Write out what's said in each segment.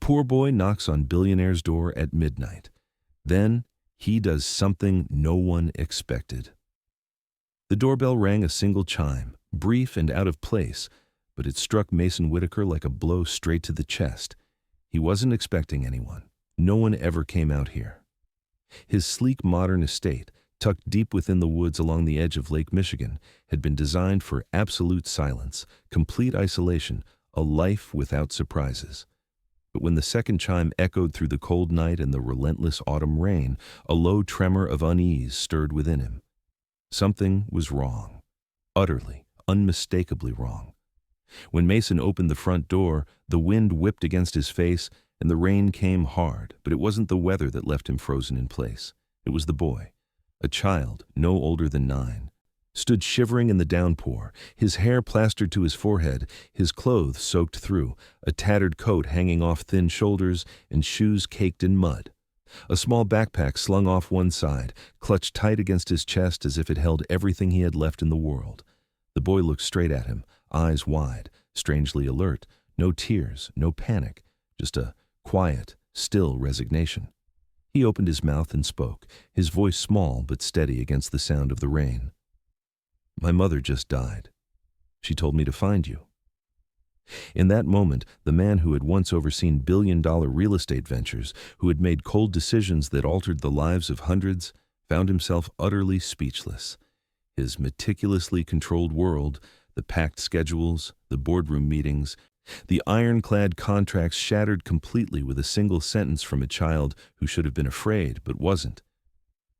Poor boy knocks on Billionaire's door at midnight. Then he does something no one expected. The doorbell rang a single chime, brief and out of place, but it struck Mason Whitaker like a blow straight to the chest. He wasn't expecting anyone. No one ever came out here. His sleek modern estate, tucked deep within the woods along the edge of Lake Michigan, had been designed for absolute silence, complete isolation, a life without surprises. But when the second chime echoed through the cold night and the relentless autumn rain, a low tremor of unease stirred within him. Something was wrong, utterly, unmistakably wrong. When Mason opened the front door, the wind whipped against his face and the rain came hard, but it wasn't the weather that left him frozen in place. It was the boy, a child no older than 9, stood shivering in the downpour, his hair plastered to his forehead, his clothes soaked through, a tattered coat hanging off thin shoulders, and shoes caked in mud. A small backpack slung off one side, clutched tight against his chest as if it held everything he had left in the world. The boy looked straight at him, eyes wide, strangely alert, no tears, no panic, just a quiet, still resignation. He opened his mouth and spoke, his voice small but steady against the sound of the rain. "My mother just died. She told me to find you." In that moment, the man who had once overseen billion-dollar real estate ventures, who had made cold decisions that altered the lives of hundreds, found himself utterly speechless. His meticulously controlled world, the packed schedules, the boardroom meetings, the ironclad contracts shattered completely with a single sentence from a child who should have been afraid but wasn't.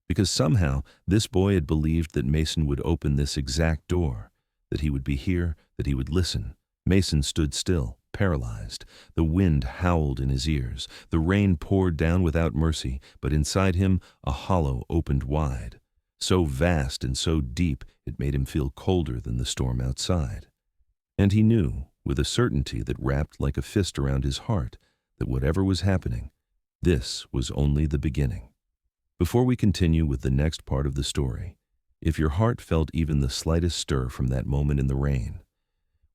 Because somehow this boy had believed that Mason would open this exact door, that he would be here, that he would listen. Mason stood still, paralyzed. The wind howled in his ears. The rain poured down without mercy, but inside him a hollow opened wide. So vast and so deep it made him feel colder than the storm outside. And he knew, with a certainty that wrapped like a fist around his heart, that whatever was happening, this was only the beginning. Before we continue with the next part of the story, if your heart felt even the slightest stir from that moment in the rain,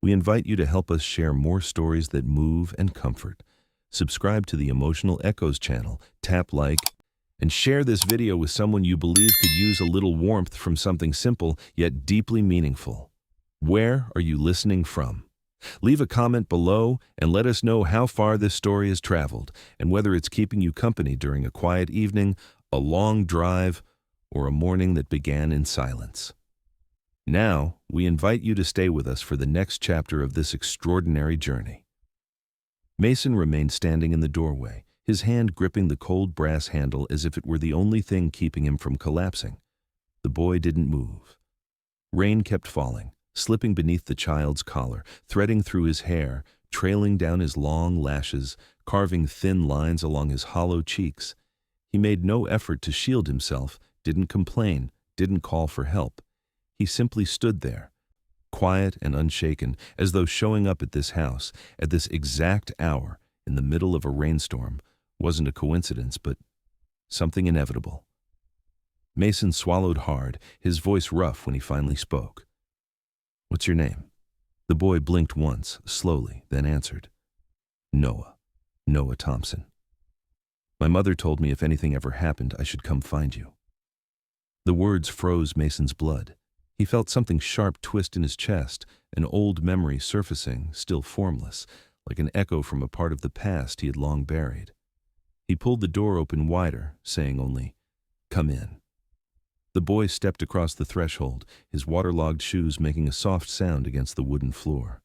we invite you to help us share more stories that move and comfort. Subscribe to the Emotional Echoes channel, tap like, and share this video with someone you believe could use a little warmth from something simple yet deeply meaningful. Where are you listening from? Leave a comment below and let us know how far this story has traveled and whether it's keeping you company during a quiet evening, a long drive, or a morning that began in silence. Now, we invite you to stay with us for the next chapter of this extraordinary journey. Mason remained standing in the doorway, his hand gripping the cold brass handle as if it were the only thing keeping him from collapsing. The boy didn't move. Rain kept falling, slipping beneath the child's collar, threading through his hair, trailing down his long lashes, carving thin lines along his hollow cheeks. He made no effort to shield himself, didn't complain, didn't call for help. He simply stood there, quiet and unshaken, as though showing up at this house, at this exact hour, in the middle of a rainstorm, wasn't a coincidence, but something inevitable. Mason swallowed hard, his voice rough when he finally spoke. "What's your name?" The boy blinked once, slowly, then answered. "Noah. Noah Thompson. My mother told me if anything ever happened, I should come find you." The words froze Mason's blood. He felt something sharp twist in his chest, an old memory surfacing, still formless, like an echo from a part of the past he had long buried. He pulled the door open wider, saying only, "Come in." The boy stepped across the threshold, his waterlogged shoes making a soft sound against the wooden floor.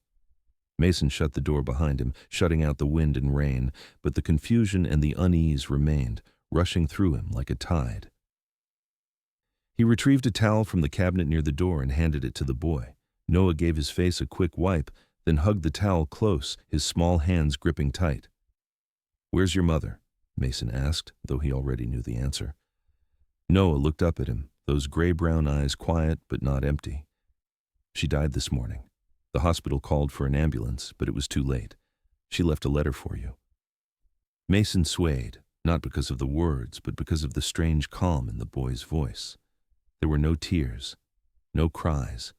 Mason shut the door behind him, shutting out the wind and rain, but the confusion and the unease remained, rushing through him like a tide. He retrieved a towel from the cabinet near the door and handed it to the boy. Noah gave his face a quick wipe, then hugged the towel close, his small hands gripping tight. "Where's your mother?" Mason asked, though he already knew the answer. Noah looked up at him, those gray-brown eyes quiet but not empty. "She died this morning. The hospital called for an ambulance, but it was too late. She left a letter for you." Mason swayed, not because of the words, but because of the strange calm in the boy's voice. There were no tears, no cries,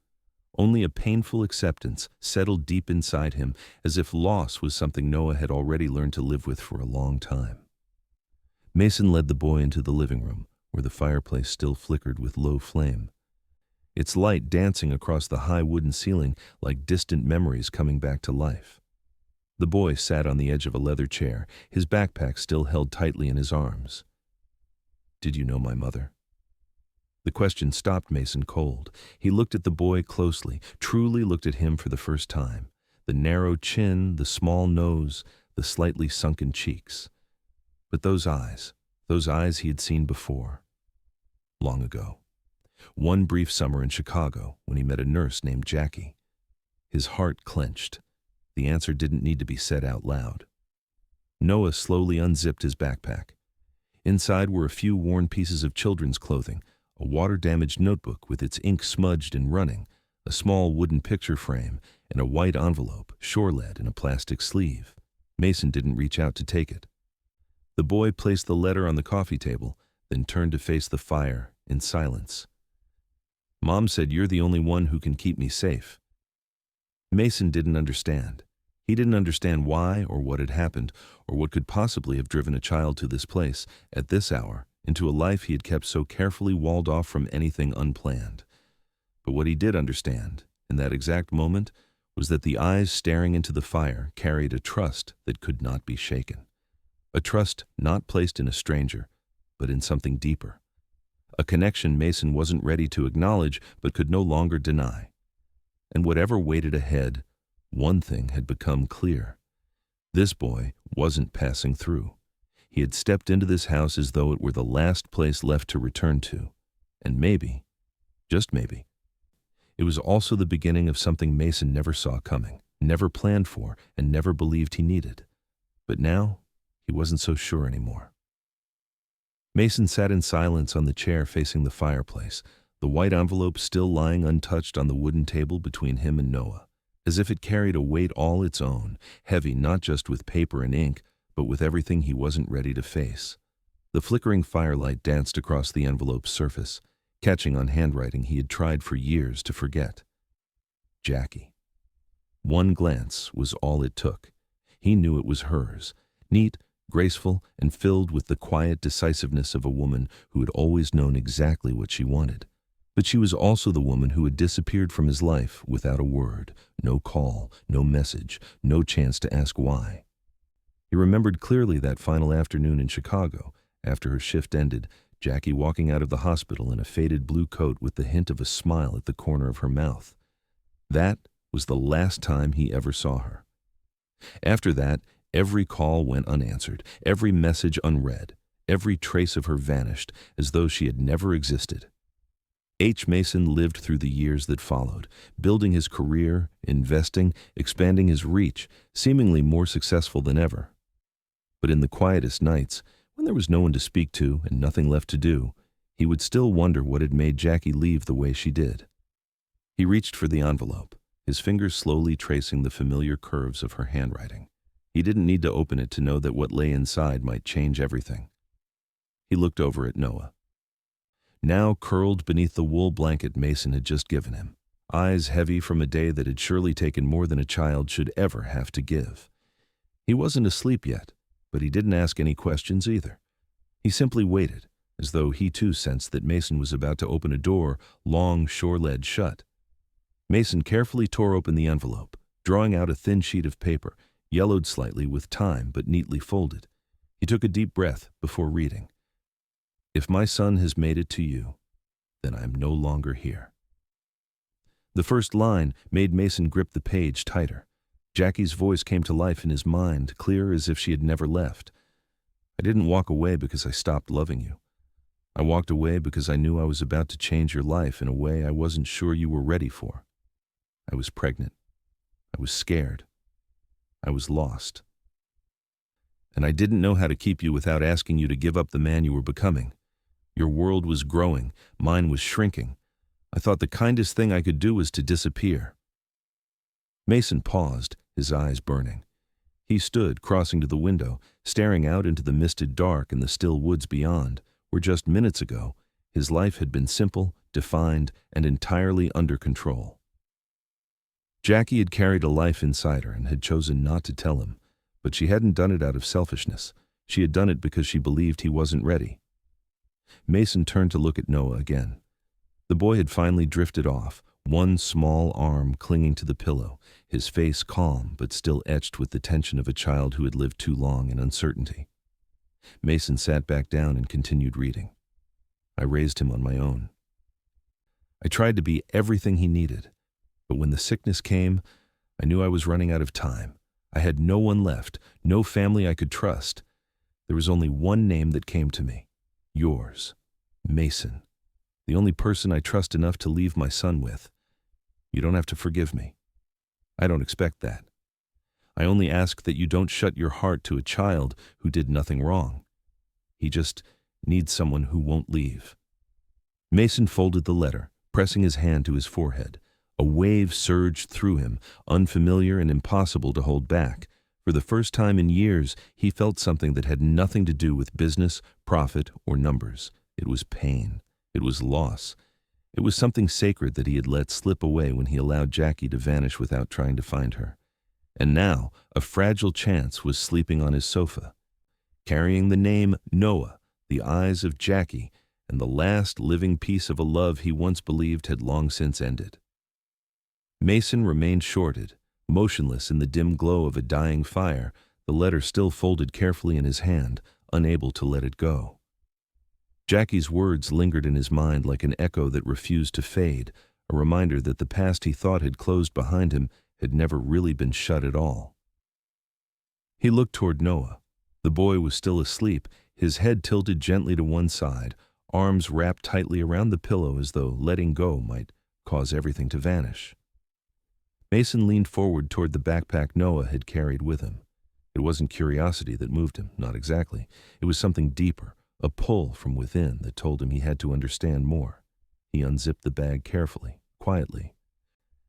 Only a painful acceptance settled deep inside him, as if loss was something Noah had already learned to live with for a long time. Mason led the boy into the living room, where the fireplace still flickered with low flame, its light dancing across the high wooden ceiling like distant memories coming back to life. The boy sat on the edge of a leather chair, his backpack still held tightly in his arms. "Did you know my mother?" The question stopped Mason cold. He looked at the boy closely, truly looked at him for the first time. The narrow chin, the small nose, the slightly sunken cheeks. But those eyes he had seen before. Long ago. One brief summer in Chicago, when he met a nurse named Jackie. His heart clenched. The answer didn't need to be said out loud. Noah slowly unzipped his backpack. Inside were a few worn pieces of children's clothing, a water-damaged notebook with its ink smudged and running, a small wooden picture frame, and a white envelope, shore-lead in a plastic sleeve. Mason didn't reach out to take it. The boy placed the letter on the coffee table, then turned to face the fire in silence. "Mom said you're the only one who can keep me safe." Mason didn't understand. He didn't understand why or what had happened, or what could possibly have driven a child to this place, at this hour, into a life he had kept so carefully walled off from anything unplanned. But what he did understand, in that exact moment, was that the eyes staring into the fire carried a trust that could not be shaken. A trust not placed in a stranger, but in something deeper. A connection Mason wasn't ready to acknowledge, but could no longer deny. And whatever waited ahead, one thing had become clear. This boy wasn't passing through. He had stepped into this house as though it were the last place left to return to. And maybe, just maybe, it was also the beginning of something Mason never saw coming, never planned for, and never believed he needed. But now, he wasn't so sure anymore. Mason sat in silence on the chair facing the fireplace, the white envelope still lying untouched on the wooden table between him and Noah, as if it carried a weight all its own, heavy not just with paper and ink, but with everything he wasn't ready to face. The flickering firelight danced across the envelope's surface, catching on handwriting he had tried for years to forget. Jackie. One glance was all it took. He knew it was hers, neat, graceful, and filled with the quiet decisiveness of a woman who had always known exactly what she wanted. But she was also the woman who had disappeared from his life without a word, no call, no message, no chance to ask why. He remembered clearly that final afternoon in Chicago, after her shift ended, Jackie walking out of the hospital in a faded blue coat with the hint of a smile at the corner of her mouth. That was the last time he ever saw her. After that, every call went unanswered, every message unread, every trace of her vanished, as though she had never existed. Mason lived through the years that followed, building his career, investing, expanding his reach, seemingly more successful than ever. But in the quietest nights, when there was no one to speak to and nothing left to do, he would still wonder what had made Jackie leave the way she did. He reached for the envelope, his fingers slowly tracing the familiar curves of her handwriting. He didn't need to open it to know that what lay inside might change everything. He looked over at Noah, now curled beneath the wool blanket Mason had just given him, eyes heavy from a day that had surely taken more than a child should ever have to give. He wasn't asleep yet, but he didn't ask any questions either. He simply waited, as though he too sensed that Mason was about to open a door long shore-lead shut. Mason carefully tore open the envelope, drawing out a thin sheet of paper, yellowed slightly with time but neatly folded. He took a deep breath before reading. "If my son has made it to you, then I am no longer here." The first line made Mason grip the page tighter. Jackie's voice came to life in his mind, clear as if she had never left. "I didn't walk away because I stopped loving you. I walked away because I knew I was about to change your life in a way I wasn't sure you were ready for. I was pregnant. I was scared. I was lost. And I didn't know how to keep you without asking you to give up the man you were becoming. Your world was growing, mine was shrinking. I thought the kindest thing I could do was to disappear." Mason paused, his eyes burning. He stood, crossing to the window, staring out into the misted dark and the still woods beyond, where just minutes ago, his life had been simple, defined, and entirely under control. Jackie had carried a life inside her and had chosen not to tell him, but she hadn't done it out of selfishness. She had done it because she believed he wasn't ready. Mason turned to look at Noah again. The boy had finally drifted off, one small arm clinging to the pillow, his face calm but still etched with the tension of a child who had lived too long in uncertainty. Mason sat back down and continued reading. I raised him on my own. I tried to be everything he needed, but when the sickness came, I knew I was running out of time. I had no one left, no family I could trust. There was only one name that came to me. Yours, Mason. The only person I trust enough to leave my son with. You don't have to forgive me. I don't expect that. I only ask that you don't shut your heart to a child who did nothing wrong. He just needs someone who won't leave. Mason folded the letter, pressing his hand to his forehead. A wave surged through him, unfamiliar and impossible to hold back. For the first time in years, he felt something that had nothing to do with business, profit, or numbers. It was pain. It was loss. It was something sacred that he had let slip away when he allowed Jackie to vanish without trying to find her. And now, a fragile chance was sleeping on his sofa, carrying the name Noah, the eyes of Jackie, and the last living piece of a love he once believed had long since ended. Mason remained shorted, motionless in the dim glow of a dying fire, the letter still folded carefully in his hand, unable to let it go. Jackie's words lingered in his mind like an echo that refused to fade, a reminder that the past he thought had closed behind him had never really been shut at all. He looked toward Noah. The boy was still asleep, his head tilted gently to one side, arms wrapped tightly around the pillow as though letting go might cause everything to vanish. Mason leaned forward toward the backpack Noah had carried with him. It wasn't curiosity that moved him, not exactly. It was something deeper, a pull from within that told him he had to understand more. He unzipped the bag carefully, quietly,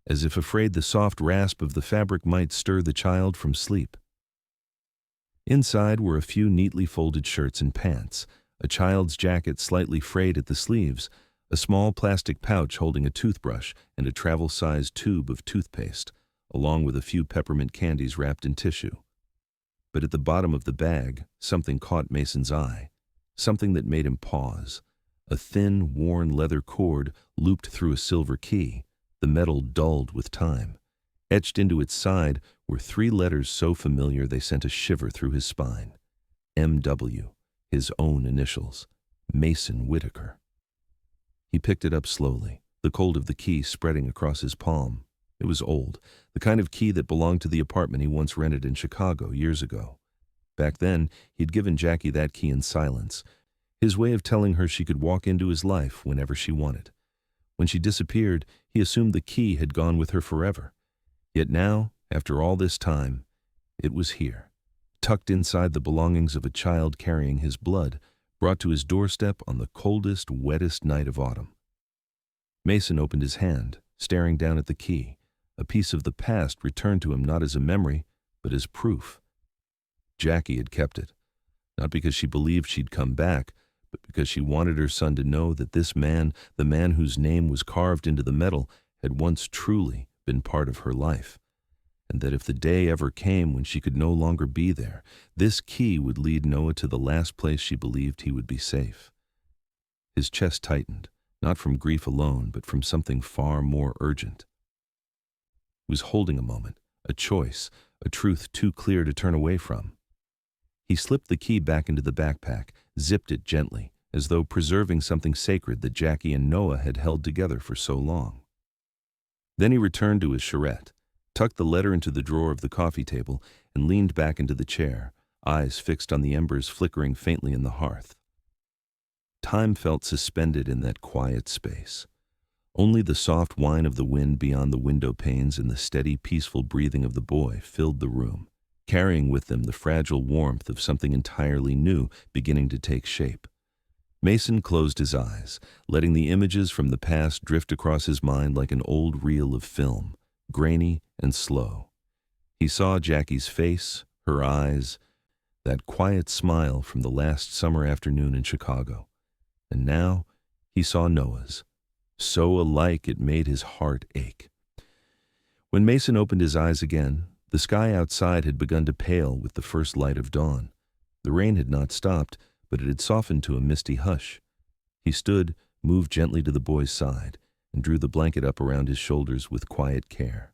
as if afraid the soft rasp of the fabric might stir the child from sleep. Inside were a few neatly folded shirts and pants, a child's jacket slightly frayed at the sleeves, a small plastic pouch holding a toothbrush and a travel-sized tube of toothpaste, along with a few peppermint candies wrapped in tissue. But at the bottom of the bag, something caught Mason's eye, something that made him pause. A thin, worn leather cord looped through a silver key, the metal dulled with time. Etched into its side were 3 letters so familiar they sent a shiver through his spine. M.W., his own initials, Mason Whitaker. He picked it up slowly, the cold of the key spreading across his palm. It was old, the kind of key that belonged to the apartment he once rented in Chicago years ago. Back then, he'd given Jackie that key in silence, his way of telling her she could walk into his life whenever she wanted. When she disappeared, he assumed the key had gone with her forever. Yet now, after all this time, it was here, tucked inside the belongings of a child carrying his blood, brought to his doorstep on the coldest, wettest night of autumn. Mason opened his hand, staring down at the key. A piece of the past returned to him not as a memory, but as proof. Jackie had kept it, not because she believed she'd come back, but because she wanted her son to know that this man, the man whose name was carved into the metal, had once truly been part of her life, and that if the day ever came when she could no longer be there, this key would lead Noah to the last place she believed he would be safe. His chest tightened, not from grief alone, but from something far more urgent. He was holding a moment, a choice, a truth too clear to turn away from. He slipped the key back into the backpack, zipped it gently, as though preserving something sacred that Jackie and Noah had held together for so long. Then he returned to his charrette, tucked the letter into the drawer of the coffee table, and leaned back into the chair, eyes fixed on the embers flickering faintly in the hearth. Time felt suspended in that quiet space. Only the soft whine of the wind beyond the window panes and the steady, peaceful breathing of the boy filled the room, carrying with them the fragile warmth of something entirely new beginning to take shape. Mason closed his eyes, letting the images from the past drift across his mind like an old reel of film, grainy and slow. He saw Jackie's face, her eyes, that quiet smile from the last summer afternoon in Chicago. And now he saw Noah's, so alike it made his heart ache. When Mason opened his eyes again, the sky outside had begun to pale with the first light of dawn. The rain had not stopped, but it had softened to a misty hush. He stood, moved gently to the boy's side, and drew the blanket up around his shoulders with quiet care.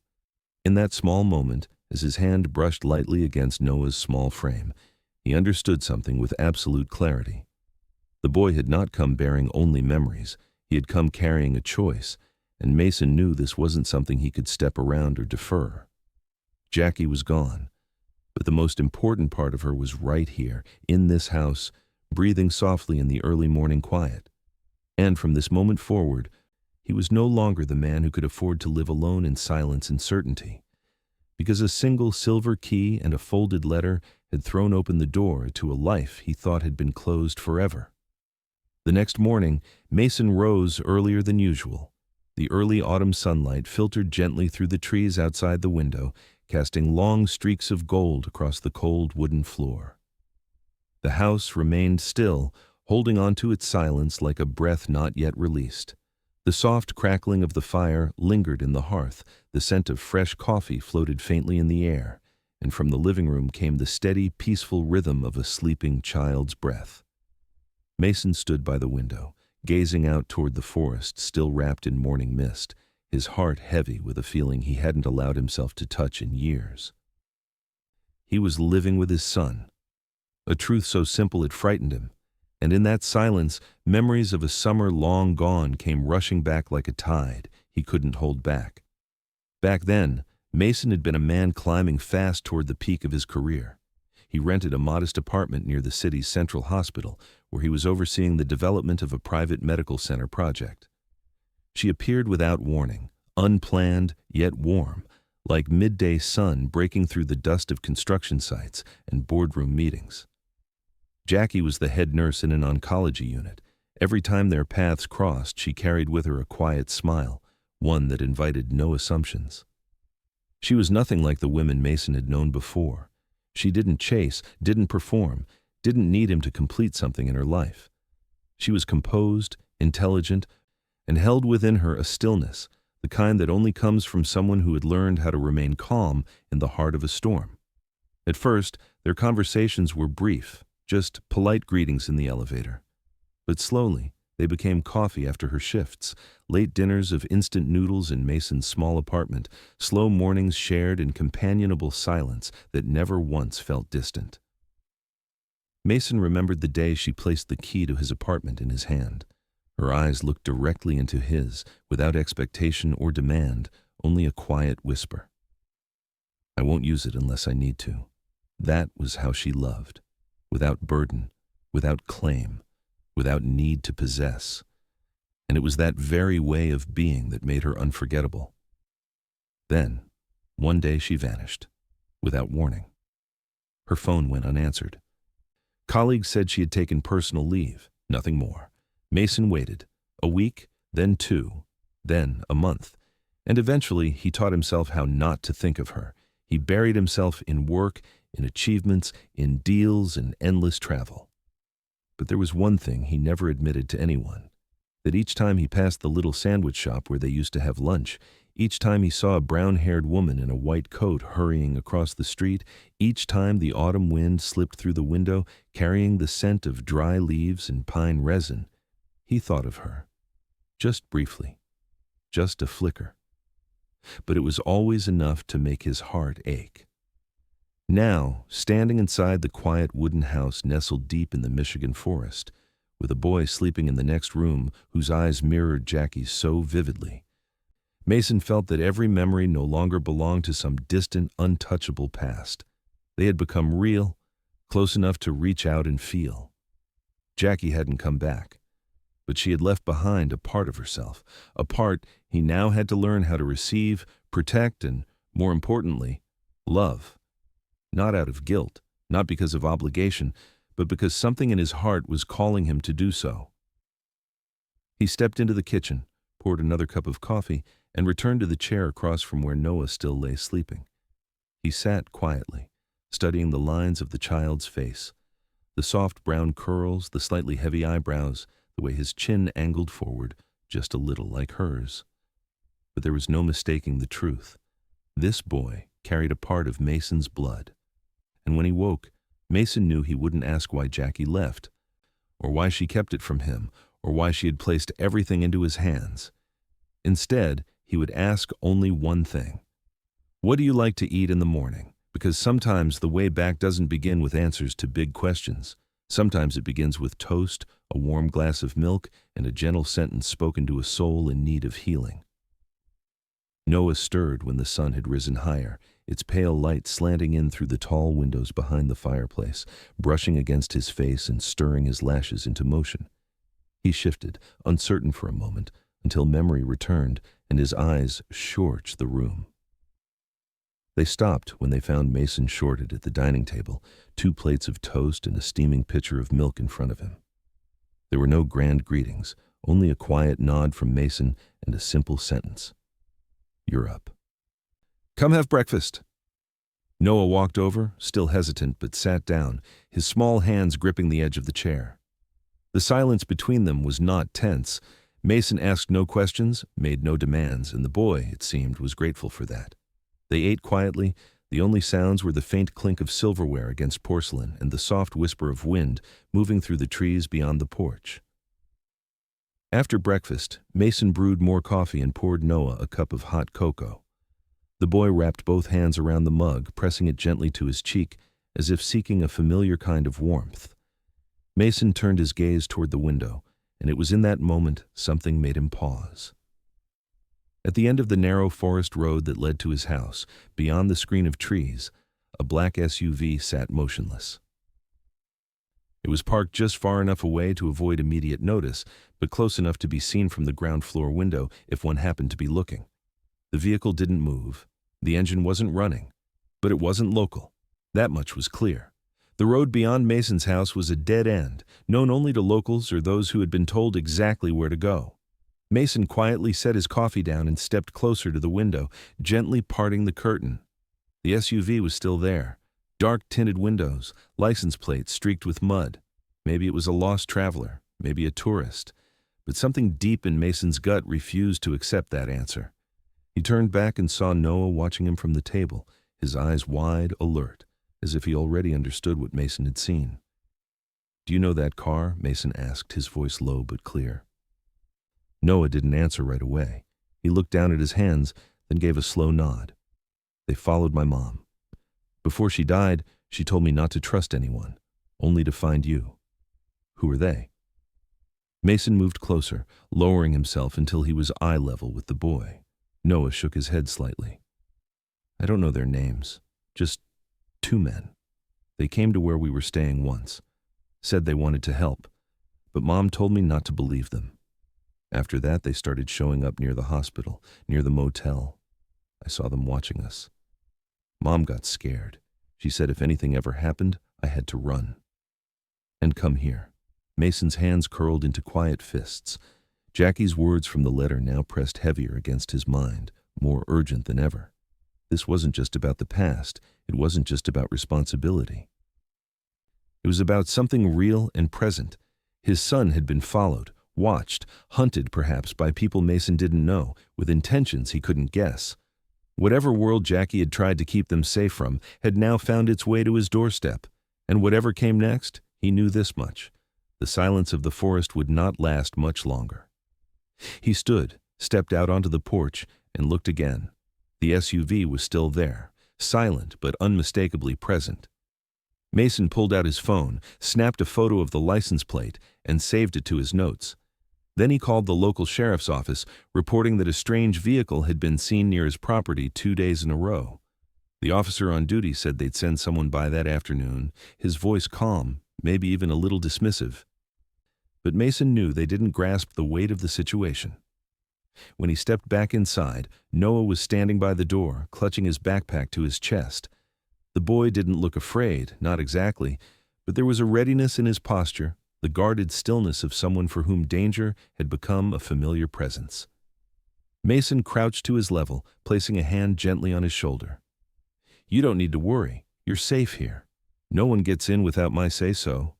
In that small moment, as his hand brushed lightly against Noah's small frame, he understood something with absolute clarity. The boy had not come bearing only memories, he had come carrying a choice, and Mason knew this wasn't something he could step around or defer. Jackie was gone, but the most important part of her was right here, in this house, breathing softly in the early morning quiet. And from this moment forward, he was no longer the man who could afford to live alone in silence and certainty, because a single silver key and a folded letter had thrown open the door to a life he thought had been closed forever. The next morning, Mason rose earlier than usual. The early autumn sunlight filtered gently through the trees outside the window, casting long streaks of gold across the cold wooden floor. The house remained still, holding on to its silence like a breath not yet released. The soft crackling of the fire lingered in the hearth, the scent of fresh coffee floated faintly in the air, and from the living room came the steady, peaceful rhythm of a sleeping child's breath. Mason stood by the window, gazing out toward the forest still wrapped in morning mist, his heart heavy with a feeling he hadn't allowed himself to touch in years. He was living with his son, a truth so simple it frightened him, and in that silence, memories of a summer long gone came rushing back like a tide he couldn't hold back. Back then, Mason had been a man climbing fast toward the peak of his career. He rented a modest apartment near the city's central hospital, where he was overseeing the development of a private medical center project. She appeared without warning, unplanned yet warm, like midday sun breaking through the dust of construction sites and boardroom meetings. Jackie was the head nurse in an oncology unit. Every time their paths crossed, she carried with her a quiet smile, one that invited no assumptions. She was nothing like the women Mason had known before. She didn't chase, didn't perform, didn't need him to complete something in her life. She was composed, intelligent, and held within her a stillness, the kind that only comes from someone who had learned how to remain calm in the heart of a storm. At first, their conversations were brief, just polite greetings in the elevator. But slowly, they became coffee after her shifts, late dinners of instant noodles in Mason's small apartment, slow mornings shared in companionable silence that never once felt distant. Mason remembered the day she placed the key to his apartment in his hand. Her eyes looked directly into his, without expectation or demand, only a quiet whisper. "I won't use it unless I need to." That was how she loved, without burden, without claim, without need to possess. And it was that very way of being that made her unforgettable. Then, one day she vanished, without warning. Her phone went unanswered. Colleagues said she had taken personal leave, nothing more. Mason waited, a week, then 2, then a month, and eventually he taught himself how not to think of her. He buried himself in work, in achievements, in deals, and endless travel. But there was one thing he never admitted to anyone, that each time he passed the little sandwich shop where they used to have lunch, each time he saw a brown-haired woman in a white coat hurrying across the street, each time the autumn wind slipped through the window, carrying the scent of dry leaves and pine resin, he thought of her, just briefly, just a flicker. But it was always enough to make his heart ache. Now, standing inside the quiet wooden house nestled deep in the Michigan forest, with a boy sleeping in the next room whose eyes mirrored Jackie's so vividly, Mason felt that every memory no longer belonged to some distant, untouchable past. They had become real, close enough to reach out and feel. Jackie hadn't come back, but she had left behind a part of herself, a part he now had to learn how to receive, protect, and, more importantly, love. Not out of guilt, not because of obligation, but because something in his heart was calling him to do so. He stepped into the kitchen, poured another cup of coffee, and returned to the chair across from where Noah still lay sleeping. He sat quietly, studying the lines of the child's face, the soft brown curls, the slightly heavy eyebrows, the way his chin angled forward, just a little like hers. But there was no mistaking the truth. This boy carried a part of Mason's blood. And when he woke, Mason knew he wouldn't ask why Jackie left, or why she kept it from him, or why she had placed everything into his hands. Instead, he would ask only one thing. What do you like to eat in the morning? Because sometimes the way back doesn't begin with answers to big questions. Sometimes it begins with toast, a warm glass of milk, and a gentle sentence spoken to a soul in need of healing. Noah stirred when the sun had risen higher, its pale light slanting in through the tall windows behind the fireplace, brushing against his face and stirring his lashes into motion. He shifted, uncertain for a moment, until memory returned and his eyes searched the room. They stopped when they found Mason shorted at the dining table, 2 plates of toast and a steaming pitcher of milk in front of him. There were no grand greetings, only a quiet nod from Mason and a simple sentence. "You're up. Come have breakfast." Noah walked over, still hesitant, but sat down, his small hands gripping the edge of the chair. The silence between them was not tense. Mason asked no questions, made no demands, and the boy, it seemed, was grateful for that. They ate quietly. The only sounds were the faint clink of silverware against porcelain and the soft whisper of wind moving through the trees beyond the porch. After breakfast, Mason brewed more coffee and poured Noah a cup of hot cocoa. The boy wrapped both hands around the mug, pressing it gently to his cheek, as if seeking a familiar kind of warmth. Mason turned his gaze toward the window, and it was in that moment something made him pause. At the end of the narrow forest road that led to his house, beyond the screen of trees, a black SUV sat motionless. It was parked just far enough away to avoid immediate notice, but close enough to be seen from the ground floor window if one happened to be looking. The vehicle didn't move. The engine wasn't running. But it wasn't local. That much was clear. The road beyond Mason's house was a dead end, known only to locals or those who had been told exactly where to go. Mason quietly set his coffee down and stepped closer to the window, gently parting the curtain. The SUV was still there. Dark tinted windows, license plates streaked with mud. Maybe it was a lost traveler, maybe a tourist. But something deep in Mason's gut refused to accept that answer. He turned back and saw Noah watching him from the table, his eyes wide, alert, as if he already understood what Mason had seen. "Do you know that car?" Mason asked, his voice low but clear. Noah didn't answer right away. He looked down at his hands, then gave a slow nod. "They followed my mom. Before she died, she told me not to trust anyone, only to find you." "Who are they?" Mason moved closer, lowering himself until he was eye level with the boy. Noah shook his head slightly. "I don't know their names. Just 2 men. They came to where we were staying once. Said they wanted to help, but Mom told me not to believe them. After that, they started showing up near the hospital, near the motel. I saw them watching us. Mom got scared. She said if anything ever happened, I had to run. And come here." Mason's hands curled into quiet fists. Jackie's words from the letter now pressed heavier against his mind, more urgent than ever. This wasn't just about the past. It wasn't just about responsibility. It was about something real and present. His son had been followed, watched, hunted perhaps by people Mason didn't know, with intentions he couldn't guess. Whatever world Jackie had tried to keep them safe from had now found its way to his doorstep. And whatever came next, he knew this much. The silence of the forest would not last much longer. He stood, stepped out onto the porch, and looked again. The SUV was still there, silent but unmistakably present. Mason pulled out his phone, snapped a photo of the license plate, and saved it to his notes. Then he called the local sheriff's office, reporting that a strange vehicle had been seen near his property 2 days in a row. The officer on duty said they'd send someone by that afternoon, his voice calm, maybe even a little dismissive. But Mason knew they didn't grasp the weight of the situation. When he stepped back inside, Noah was standing by the door, clutching his backpack to his chest. The boy didn't look afraid, not exactly, but there was a readiness in his posture, the guarded stillness of someone for whom danger had become a familiar presence. Mason crouched to his level, placing a hand gently on his shoulder. "You don't need to worry. You're safe here. No one gets in without my say-so."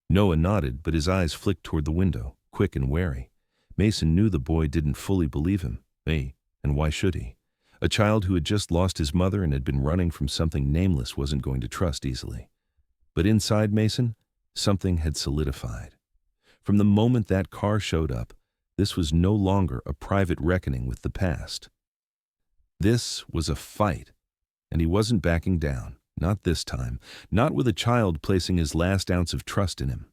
Noah nodded, but his eyes flicked toward the window, quick and wary. Mason knew the boy didn't fully believe him. And why should he? A child who had just lost his mother and had been running from something nameless wasn't going to trust easily. But inside Mason, something had solidified. From the moment that car showed up, this was no longer a private reckoning with the past. This was a fight, and he wasn't backing down, not this time, not with a child placing his last ounce of trust in him.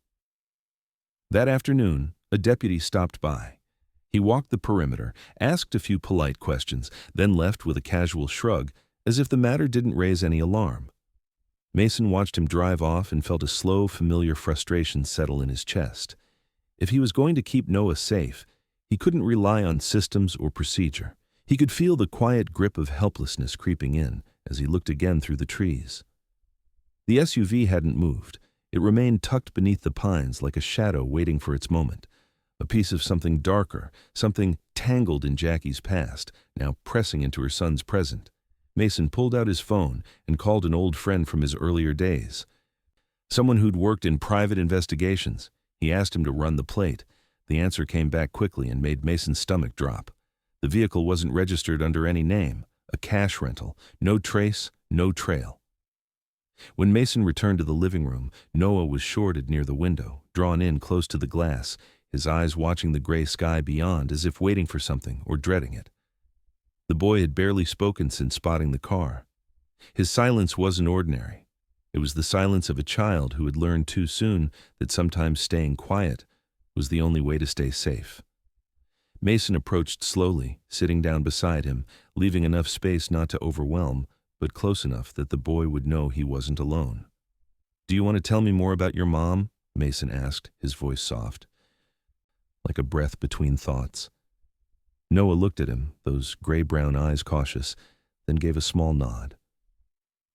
That afternoon, a deputy stopped by. He walked the perimeter, asked a few polite questions, then left with a casual shrug, as if the matter didn't raise any alarm. Mason watched him drive off and felt a slow, familiar frustration settle in his chest. If he was going to keep Noah safe, he couldn't rely on systems or procedure. He could feel the quiet grip of helplessness creeping in as he looked again through the trees. The SUV hadn't moved. It remained tucked beneath the pines like a shadow waiting for its moment. A piece of something darker, something tangled in Jackie's past, now pressing into her son's present. Mason pulled out his phone and called an old friend from his earlier days. Someone who'd worked in private investigations. He asked him to run the plate. The answer came back quickly and made Mason's stomach drop. The vehicle wasn't registered under any name. A cash rental. No trace, no trail. When Mason returned to the living room, Noah was shorted near the window, drawn in close to the glass, his eyes watching the gray sky beyond as if waiting for something or dreading it. The boy had barely spoken since spotting the car. His silence wasn't ordinary. It was the silence of a child who had learned too soon that sometimes staying quiet was the only way to stay safe. Mason approached slowly, sitting down beside him, leaving enough space not to overwhelm, but close enough that the boy would know he wasn't alone. "Do you want to tell me more about your mom?" Mason asked, his voice soft, like a breath between thoughts. Noah looked at him, those gray-brown eyes cautious, then gave a small nod.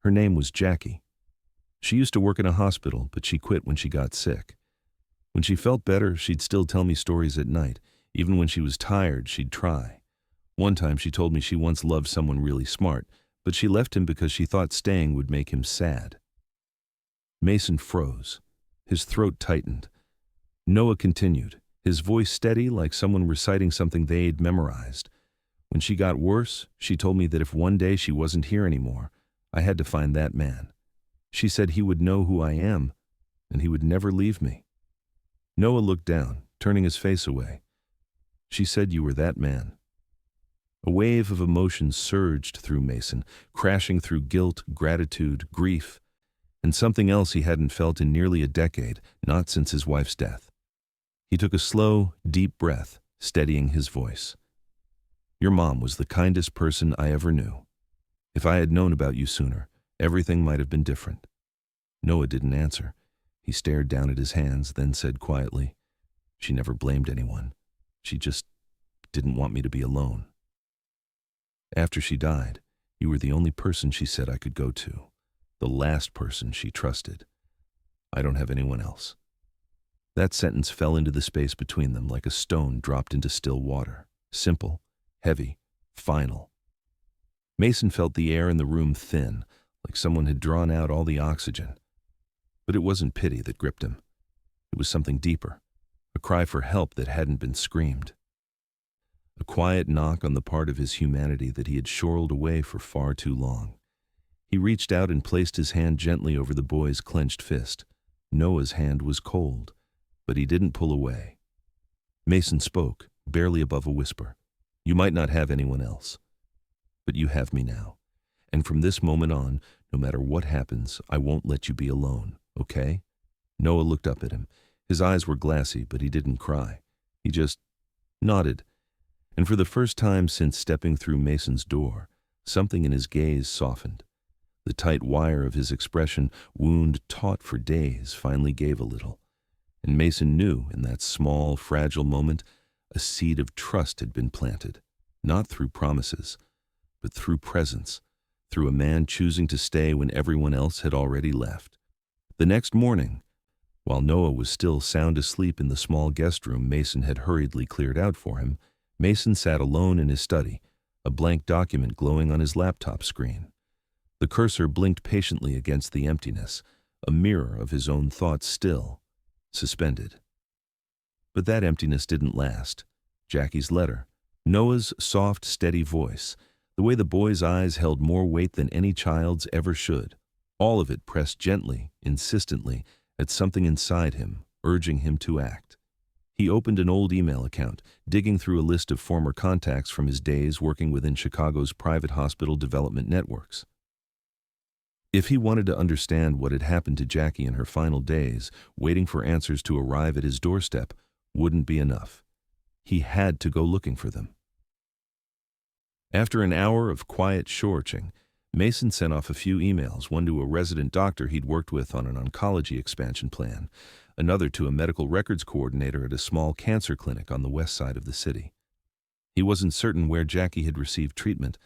Her name was Jackie. She used to work in a hospital, but she quit when she got sick. When she felt better, she'd still tell me stories at night. Even when she was tired, she'd try. One time she told me she once loved someone really smart, but she left him because she thought staying would make him sad. Mason froze. His throat tightened. Noah continued, his voice steady like someone reciting something they'd memorized. "When she got worse, she told me that if one day she wasn't here anymore, I had to find that man. She said he would know who I am, and he would never leave me." Noah looked down, turning his face away. "She said you were that man." A wave of emotion surged through Mason, crashing through guilt, gratitude, grief, and something else he hadn't felt in nearly a decade, not since his wife's death. He took a slow, deep breath, steadying his voice. "Your mom was the kindest person I ever knew. If I had known about you sooner, everything might have been different." Noah didn't answer. He stared down at his hands, then said quietly, "She never blamed anyone. She just didn't want me to be alone. After she died, you were the only person she said I could go to, the last person she trusted. I don't have anyone else." That sentence fell into the space between them like a stone dropped into still water. Simple, heavy, final. Mason felt the air in the room thin, like someone had drawn out all the oxygen. But it wasn't pity that gripped him. It was something deeper, a cry for help that hadn't been screamed. A quiet knock on the part of his humanity that he had shorled away for far too long. He reached out and placed his hand gently over the boy's clenched fist. Noah's hand was cold, but he didn't pull away. Mason spoke, barely above a whisper. "You might not have anyone else, but you have me now. And from this moment on, no matter what happens, I won't let you be alone, okay?" Noah looked up at him. His eyes were glassy, but he didn't cry. He just nodded. And for the first time since stepping through Mason's door, something in his gaze softened. The tight wire of his expression, wound taut for days, finally gave a little. And Mason knew, in that small, fragile moment, a seed of trust had been planted, not through promises, but through presence, through a man choosing to stay when everyone else had already left. The next morning, while Noah was still sound asleep in the small guest room Mason had hurriedly cleared out for him, Mason sat alone in his study, a blank document glowing on his laptop screen. The cursor blinked patiently against the emptiness, a mirror of his own thoughts still, suspended. But that emptiness didn't last. Jackie's letter, Noah's soft, steady voice, The way the boy's eyes held more weight than any child's ever should. All of it pressed gently, insistently, at something inside him, urging him to act. He opened an old email account, digging through a list of former contacts from his days working within Chicago's private hospital development networks. If he wanted to understand what had happened to Jackie in her final days, waiting for answers to arrive at his doorstep wouldn't be enough. He had to go looking for them. After an hour of quiet searching, Mason sent off a few emails, one to a resident doctor he'd worked with on an oncology expansion plan, another to a medical records coordinator at a small cancer clinic on the west side of the city. He wasn't certain where Jackie had received treatment,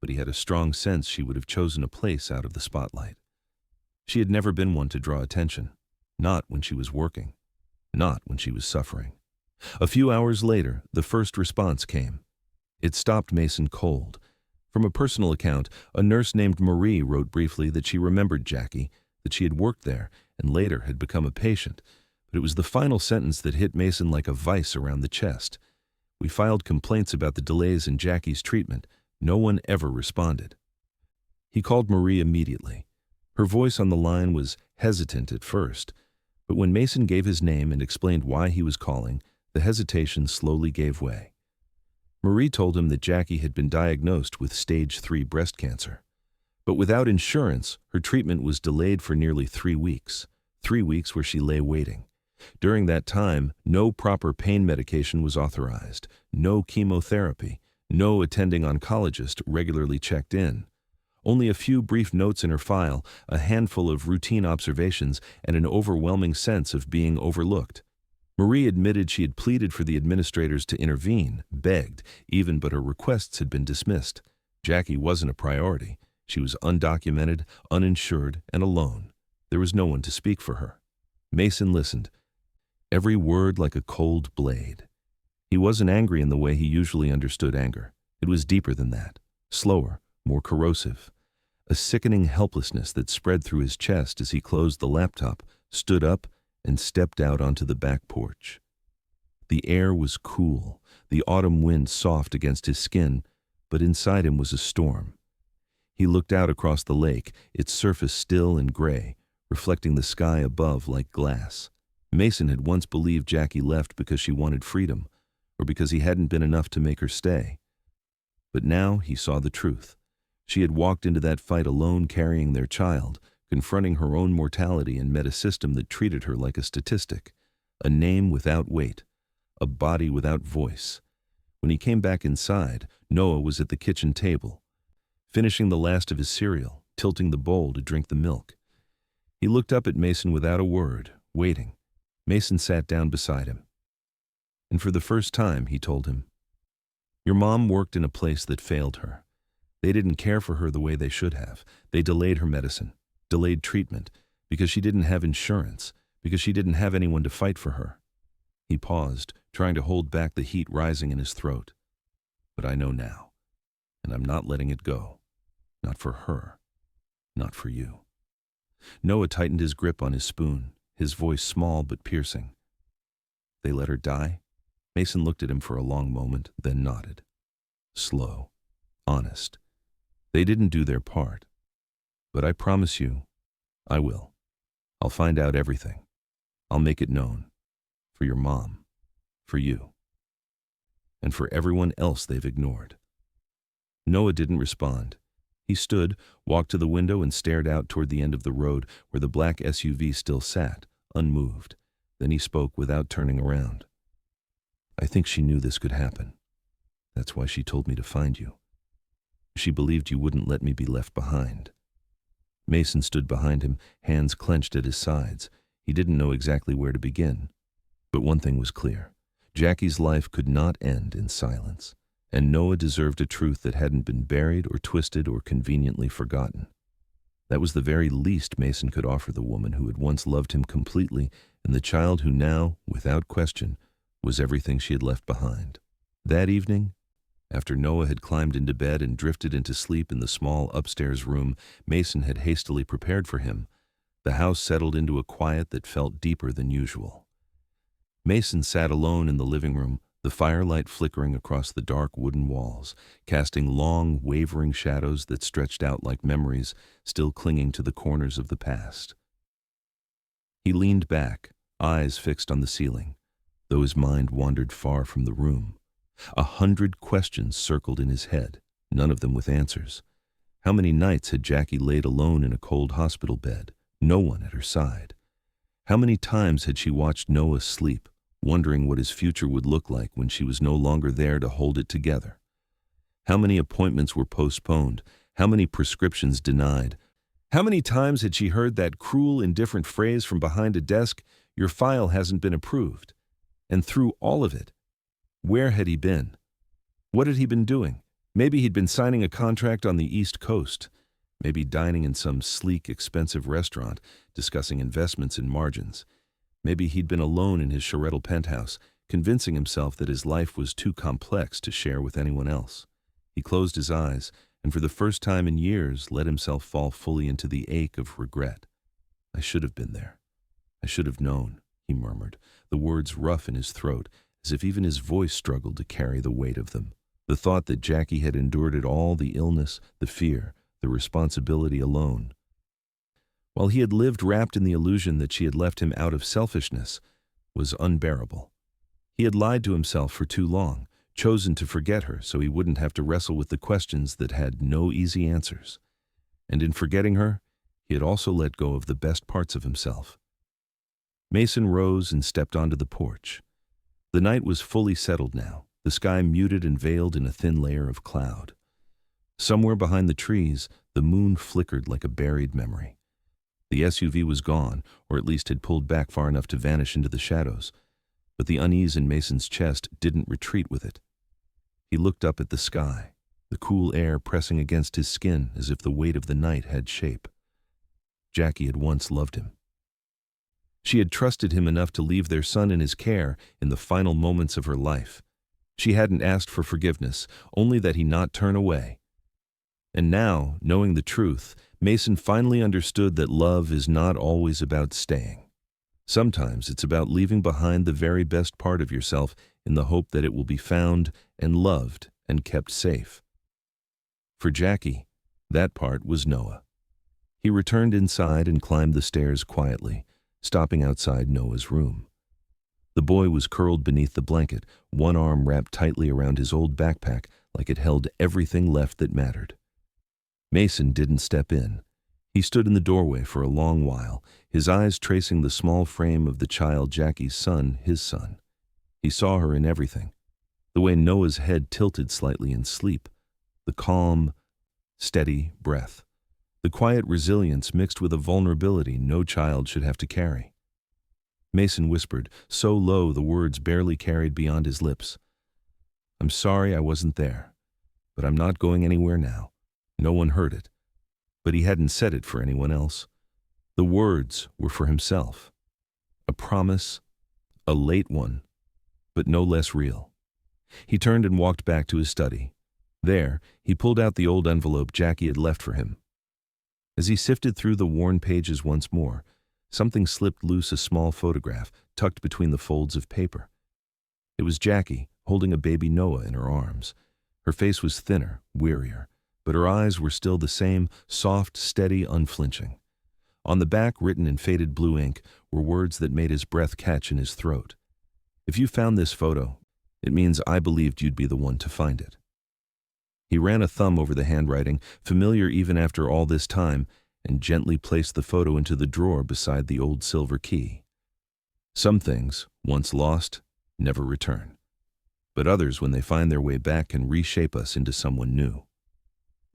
but he had a strong sense she would have chosen a place out of the spotlight. She had never been one to draw attention, not when she was working, not when she was suffering. A few hours later, the first response came. It stopped Mason cold. From a personal account, a nurse named Marie wrote briefly that she remembered Jackie, that she had worked there, and later had become a patient. But it was the final sentence that hit Mason like a vice around the chest. We filed complaints about the delays in Jackie's treatment. No one ever responded. He called Marie immediately. Her voice on the line was hesitant at first, but when Mason gave his name and explained why he was calling, the hesitation slowly gave way. Marie told him that Jackie had been diagnosed with stage 3 breast cancer. But without insurance, her treatment was delayed for nearly 3 weeks. 3 weeks where she lay waiting. During that time, no proper pain medication was authorized, no chemotherapy, no attending oncologist regularly checked in. Only a few brief notes in her file, a handful of routine observations, and an overwhelming sense of being overlooked. Marie admitted she had pleaded for the administrators to intervene, begged, even, but her requests had been dismissed. Jackie wasn't a priority. She was undocumented, uninsured, and alone. There was no one to speak for her. Mason listened, every word like a cold blade. He wasn't angry in the way he usually understood anger. It was deeper than that, slower, more corrosive. A sickening helplessness that spread through his chest as he closed the laptop, stood up, and stepped out onto the back porch. The air was cool, the autumn wind soft against his skin, but inside him was a storm. He looked out across the lake, its surface still and gray, reflecting the sky above like glass. Mason had once believed Jackie left because she wanted freedom, or because he hadn't been enough to make her stay. But now he saw the truth. She had walked into that fight alone, carrying their child, confronting her own mortality, and met a system that treated her like a statistic, a name without weight, a body without voice. When he came back inside, Noah was at the kitchen table, finishing the last of his cereal, tilting the bowl to drink the milk. He looked up at Mason without a word, waiting. Mason sat down beside him. And for the first time, he told him, "Your mom worked in a place that failed her. They didn't care for her the way they should have. They delayed her medicine, delayed treatment, because she didn't have insurance, because she didn't have anyone to fight for her." He paused, trying to hold back the heat rising in his throat. "But I know now, and I'm not letting it go. Not for her, not for you." Noah tightened his grip on his spoon, his voice small but piercing. "They let her die?" Mason looked at him for a long moment, then nodded. Slow, honest. "They didn't do their part. But I promise you, I will. I'll find out everything. I'll make it known. For your mom. For you. And for everyone else they've ignored." Noah didn't respond. He stood, walked to the window, and stared out toward the end of the road where the black SUV still sat, unmoved. Then he spoke without turning around. "I think she knew this could happen. That's why she told me to find you. She believed you wouldn't let me be left behind." Mason stood behind him, hands clenched at his sides. He didn't know exactly where to begin. But one thing was clear. Jackie's life could not end in silence, and Noah deserved a truth that hadn't been buried or twisted or conveniently forgotten. That was the very least Mason could offer the woman who had once loved him completely, and the child who now, without question, was everything she had left behind. That evening, after Noah had climbed into bed and drifted into sleep in the small upstairs room Mason had hastily prepared for him, the house settled into a quiet that felt deeper than usual. Mason sat alone in the living room, the firelight flickering across the dark wooden walls, casting long, wavering shadows that stretched out like memories still clinging to the corners of the past. He leaned back, eyes fixed on the ceiling, though his mind wandered far from the room. 100 questions circled in his head, none of them with answers. How many nights had Jackie laid alone in a cold hospital bed, no one at her side? How many times had she watched Noah sleep, wondering what his future would look like when she was no longer there to hold it together? How many appointments were postponed? How many prescriptions denied? How many times had she heard that cruel, indifferent phrase from behind a desk, "Your file hasn't been approved"? And through all of it, where had he been? What had he been doing? Maybe he'd been signing a contract on the East Coast. Maybe dining in some sleek, expensive restaurant, discussing investments and margins. Maybe he'd been alone in his Sharettle penthouse, convincing himself that his life was too complex to share with anyone else. He closed his eyes, and for the first time in years let himself fall fully into the ache of regret. "I should have been there. I should have known," he murmured, the words rough in his throat, as if even his voice struggled to carry the weight of them. The thought that Jackie had endured it all, the illness, the fear, the responsibility alone, while he had lived wrapped in the illusion that she had left him out of selfishness, was unbearable. He had lied to himself for too long, chosen to forget her so he wouldn't have to wrestle with the questions that had no easy answers. And in forgetting her, he had also let go of the best parts of himself. Mason rose and stepped onto the porch. The night was fully settled now, the sky muted and veiled in a thin layer of cloud. Somewhere behind the trees, the moon flickered like a buried memory. The SUV was gone, or at least had pulled back far enough to vanish into the shadows, but the unease in Mason's chest didn't retreat with it. He looked up at the sky, the cool air pressing against his skin as if the weight of the night had shape. Jackie had once loved him. She had trusted him enough to leave their son in his care in the final moments of her life. She hadn't asked for forgiveness, only that he not turn away. And now, knowing the truth, Mason finally understood that love is not always about staying. Sometimes it's about leaving behind the very best part of yourself in the hope that it will be found and loved and kept safe. For Jackie, that part was Noah. He returned inside and climbed the stairs quietly, stopping outside Noah's room. The boy was curled beneath the blanket, one arm wrapped tightly around his old backpack like it held everything left that mattered. Mason didn't step in. He stood in the doorway for a long while, his eyes tracing the small frame of the child Jackie's son, his son. He saw her in everything. The way Noah's head tilted slightly in sleep, the calm, steady breath, the quiet resilience mixed with a vulnerability no child should have to carry. Mason whispered, so low the words barely carried beyond his lips. "I'm sorry I wasn't there, but I'm not going anywhere now." No one heard it, but he hadn't said it for anyone else. The words were for himself. A promise, a late one, but no less real. He turned and walked back to his study. There, he pulled out the old envelope Jackie had left for him. As he sifted through the worn pages once more, something slipped loose, a small photograph tucked between the folds of paper. It was Jackie, holding a baby Noah in her arms. Her face was thinner, wearier, but her eyes were still the same, soft, steady, unflinching. On the back, written in faded blue ink, were words that made his breath catch in his throat. "If you found this photo, it means I believed you'd be the one to find it." He ran a thumb over the handwriting, familiar even after all this time, and gently placed the photo into the drawer beside the old silver key. Some things, once lost, never return. But others, when they find their way back, can reshape us into someone new.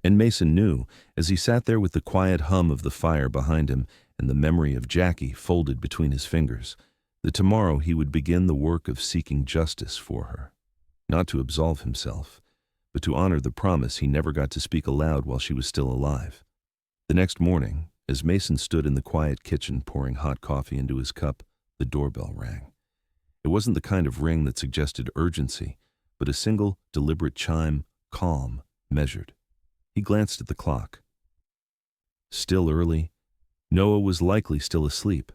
And Mason knew, as he sat there with the quiet hum of the fire behind him and the memory of Jackie folded between his fingers, that tomorrow he would begin the work of seeking justice for her. Not to absolve himself, but to honor the promise he never got to speak aloud while she was still alive. The next morning, as Mason stood in the quiet kitchen pouring hot coffee into his cup, the doorbell rang. It wasn't the kind of ring that suggested urgency, but a single, deliberate chime, calm, measured. He glanced at the clock. Still early. Noah was likely still asleep.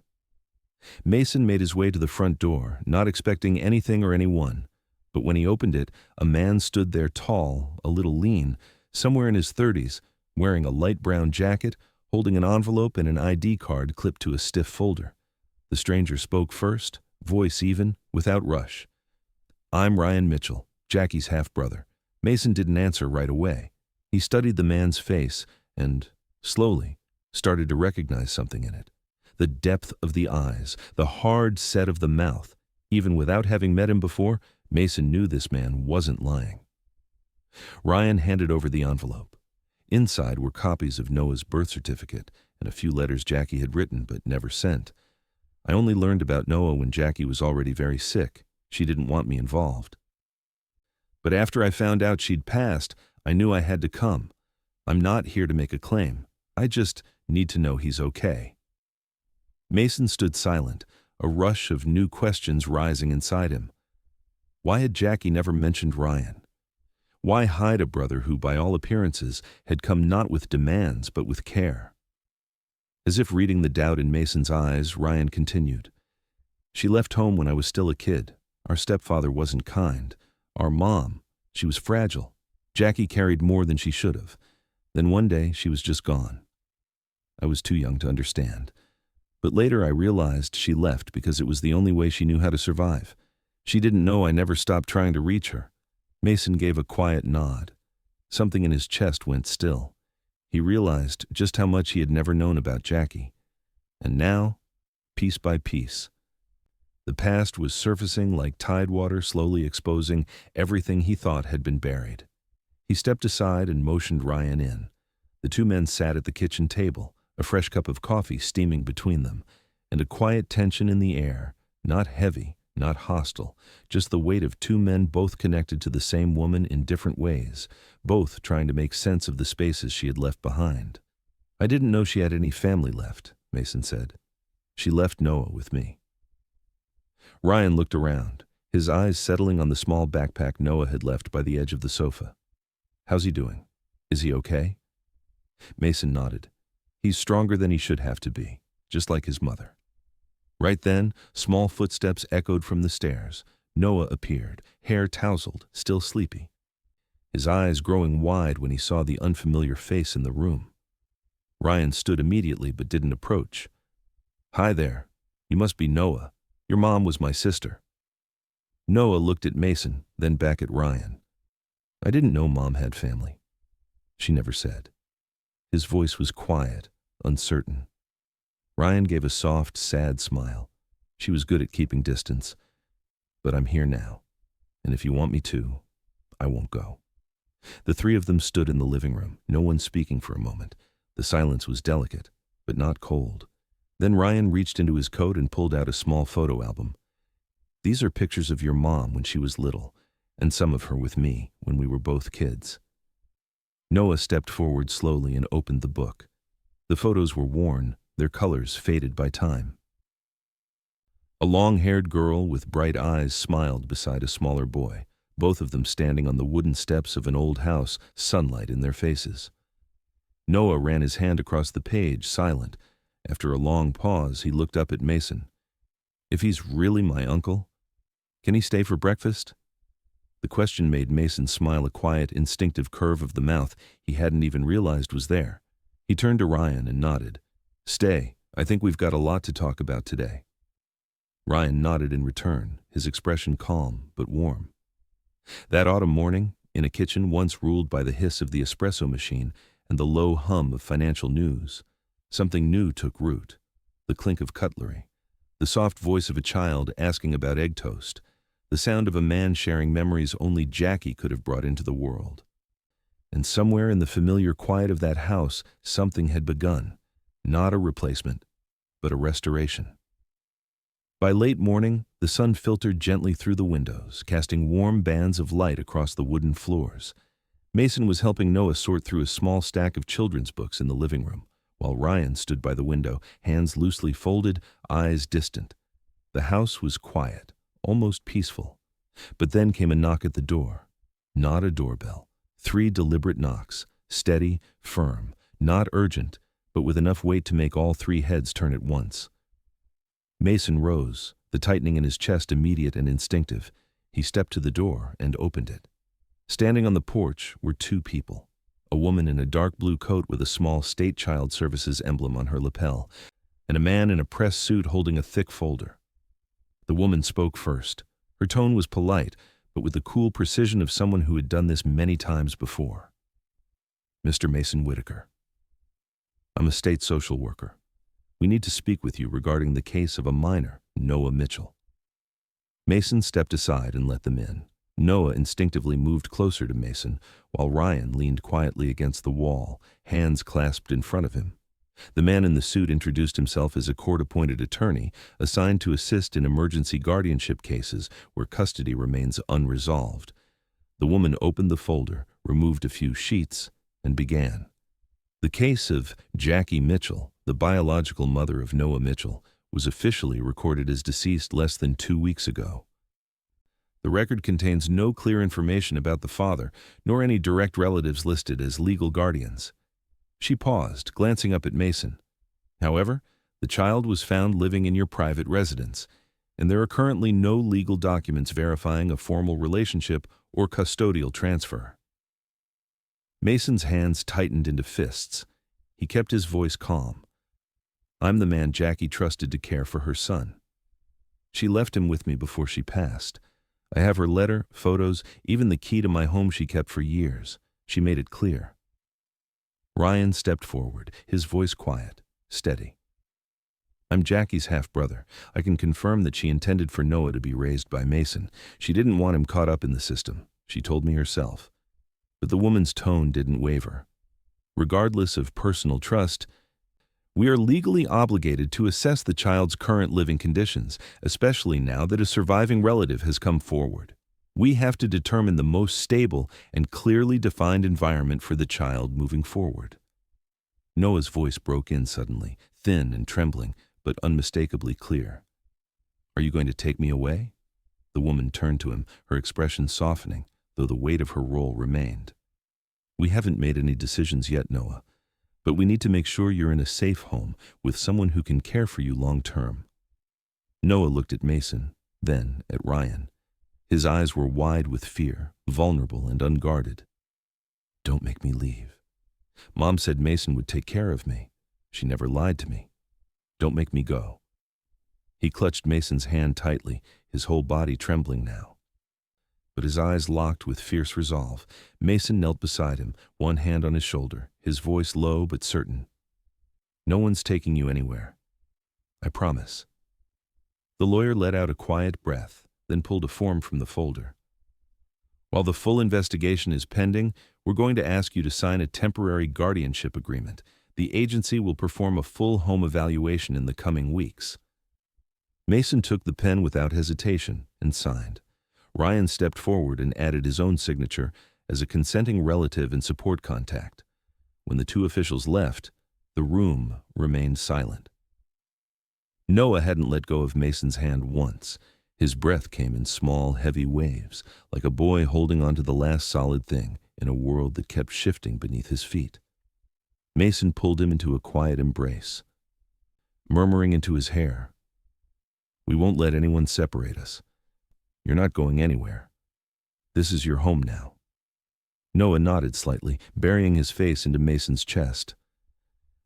Mason made his way to the front door, not expecting anything or anyone, But when he opened it, a man stood there tall, a little lean, somewhere in his 30s, wearing a light brown jacket, holding an envelope and an ID card clipped to a stiff folder. The stranger spoke first, voice even, without rush. "I'm Ryan Mitchell, Jackie's half-brother." Mason didn't answer right away. He studied the man's face and, slowly, started to recognize something in it. The depth of the eyes, the hard set of the mouth. Even without having met him before, Mason knew this man wasn't lying. Ryan handed over the envelope. Inside were copies of Noah's birth certificate and a few letters Jackie had written but never sent. I only learned about Noah when Jackie was already very sick. She didn't want me involved. But after I found out she'd passed, I knew I had to come. I'm not here to make a claim. I just need to know he's okay. Mason stood silent, a rush of new questions rising inside him. Why had Jackie never mentioned Ryan? Why hide a brother who, by all appearances, had come not with demands but with care? As if reading the doubt in Mason's eyes, Ryan continued. "She left home when I was still a kid. Our stepfather wasn't kind. Our mom, she was fragile. Jackie carried more than she should have. Then one day, she was just gone. I was too young to understand. But later I realized she left because it was the only way she knew how to survive. She didn't know I never stopped trying to reach her." Mason gave a quiet nod. Something in his chest went still. He realized just how much he had never known about Jackie. And now, piece by piece, the past was surfacing like tidewater, slowly exposing everything he thought had been buried. He stepped aside and motioned Ryan in. The two men sat at the kitchen table, a fresh cup of coffee steaming between them, and a quiet tension in the air, not heavy, not hostile, just the weight of two men both connected to the same woman in different ways, both trying to make sense of the spaces she had left behind. "I didn't know she had any family left," Mason said. "She left Noah with me." Ryan looked around, his eyes settling on the small backpack Noah had left by the edge of the sofa. "How's he doing? Is he okay?" Mason nodded. "He's stronger than he should have to be, just like his mother." Right then, small footsteps echoed from the stairs. Noah appeared, hair tousled, still sleepy. His eyes growing wide when he saw the unfamiliar face in the room. Ryan stood immediately but didn't approach. "Hi there. You must be Noah. Your mom was my sister." Noah looked at Mason, then back at Ryan. "I didn't know Mom had family." She never said. His voice was quiet, uncertain. Ryan gave a soft, sad smile. She was good at keeping distance. "But I'm here now, and if you want me to, I won't go." The three of them stood in the living room, no one speaking for a moment. The silence was delicate, but not cold. Then Ryan reached into his coat and pulled out a small photo album. "These are pictures of your mom when she was little, and some of her with me when we were both kids." Noah stepped forward slowly and opened the book. The photos were worn, their colors faded by time. A long-haired girl with bright eyes smiled beside a smaller boy, both of them standing on the wooden steps of an old house, sunlight in their faces. Noah ran his hand across the page, silent. After a long pause, he looked up at Mason. "If he's really my uncle, can he stay for breakfast?" The question made Mason smile, a quiet, instinctive curve of the mouth he hadn't even realized was there. He turned to Ryan and nodded. "Stay. I think we've got a lot to talk about today." Ryan nodded in return, his expression calm but warm. That autumn morning, in a kitchen once ruled by the hiss of the espresso machine and the low hum of financial news, something new took root. The clink of cutlery, the soft voice of a child asking about egg toast, the sound of a man sharing memories only Jackie could have brought into the world. And somewhere in the familiar quiet of that house, something had begun. Not a replacement, but a restoration. By late morning, the sun filtered gently through the windows, casting warm bands of light across the wooden floors. Mason was helping Noah sort through a small stack of children's books in the living room, while Ryan stood by the window, hands loosely folded, eyes distant. The house was quiet, almost peaceful. But then came a knock at the door. Not a doorbell. 3 deliberate knocks, steady, firm, not urgent, but with enough weight to make all 3 heads turn at once. Mason rose, the tightening in his chest immediate and instinctive. He stepped to the door and opened it. Standing on the porch were two people, a woman in a dark blue coat with a small State Child Services emblem on her lapel, and a man in a press suit holding a thick folder. The woman spoke first. Her tone was polite, but with the cool precision of someone who had done this many times before. "Mr. Mason Whitaker, I'm a state social worker. We need to speak with you regarding the case of a minor, Noah Mitchell." Mason stepped aside and let them in. Noah instinctively moved closer to Mason, while Ryan leaned quietly against the wall, hands clasped in front of him. The man in the suit introduced himself as a court-appointed attorney assigned to assist in emergency guardianship cases where custody remains unresolved. The woman opened the folder, removed a few sheets, and began. The case of Jackie Mitchell, the biological mother of Noah Mitchell, was officially recorded as deceased less than 2 weeks ago. The record contains no clear information about the father, nor any direct relatives listed as legal guardians. She paused, glancing up at Mason. "However, the child was found living in your private residence, and there are currently no legal documents verifying a formal relationship or custodial transfer." Mason's hands tightened into fists. He kept his voice calm. "I'm the man Jackie trusted to care for her son. She left him with me before she passed. I have her letter, photos, even the key to my home she kept for years. She made it clear." Ryan stepped forward, his voice quiet, steady. "I'm Jackie's half-brother. I can confirm that she intended for Noah to be raised by Mason. She didn't want him caught up in the system. She told me herself." But the woman's tone didn't waver. "Regardless of personal trust, we are legally obligated to assess the child's current living conditions, especially now that a surviving relative has come forward. We have to determine the most stable and clearly defined environment for the child moving forward." Noah's voice broke in suddenly, thin and trembling, but unmistakably clear. "Are you going to take me away?" The woman turned to him, her expression softening, though the weight of her role remained. "We haven't made any decisions yet, Noah, but we need to make sure you're in a safe home with someone who can care for you long term." Noah looked at Mason, then at Ryan. His eyes were wide with fear, vulnerable and unguarded. "Don't make me leave. Mom said Mason would take care of me. She never lied to me. Don't make me go." He clutched Mason's hand tightly, his whole body trembling now. But his eyes locked with fierce resolve. Mason knelt beside him, one hand on his shoulder, his voice low but certain. "No one's taking you anywhere. I promise." The lawyer let out a quiet breath, then pulled a form from the folder. "While the full investigation is pending, we're going to ask you to sign a temporary guardianship agreement. The agency will perform a full home evaluation in the coming weeks." Mason took the pen without hesitation and signed. Ryan stepped forward and added his own signature as a consenting relative and support contact. When the two officials left, the room remained silent. Noah hadn't let go of Mason's hand once. His breath came in small, heavy waves, like a boy holding on to the last solid thing in a world that kept shifting beneath his feet. Mason pulled him into a quiet embrace, murmuring into his hair, "We won't let anyone separate us. You're not going anywhere. This is your home now." Noah nodded slightly, burying his face into Mason's chest.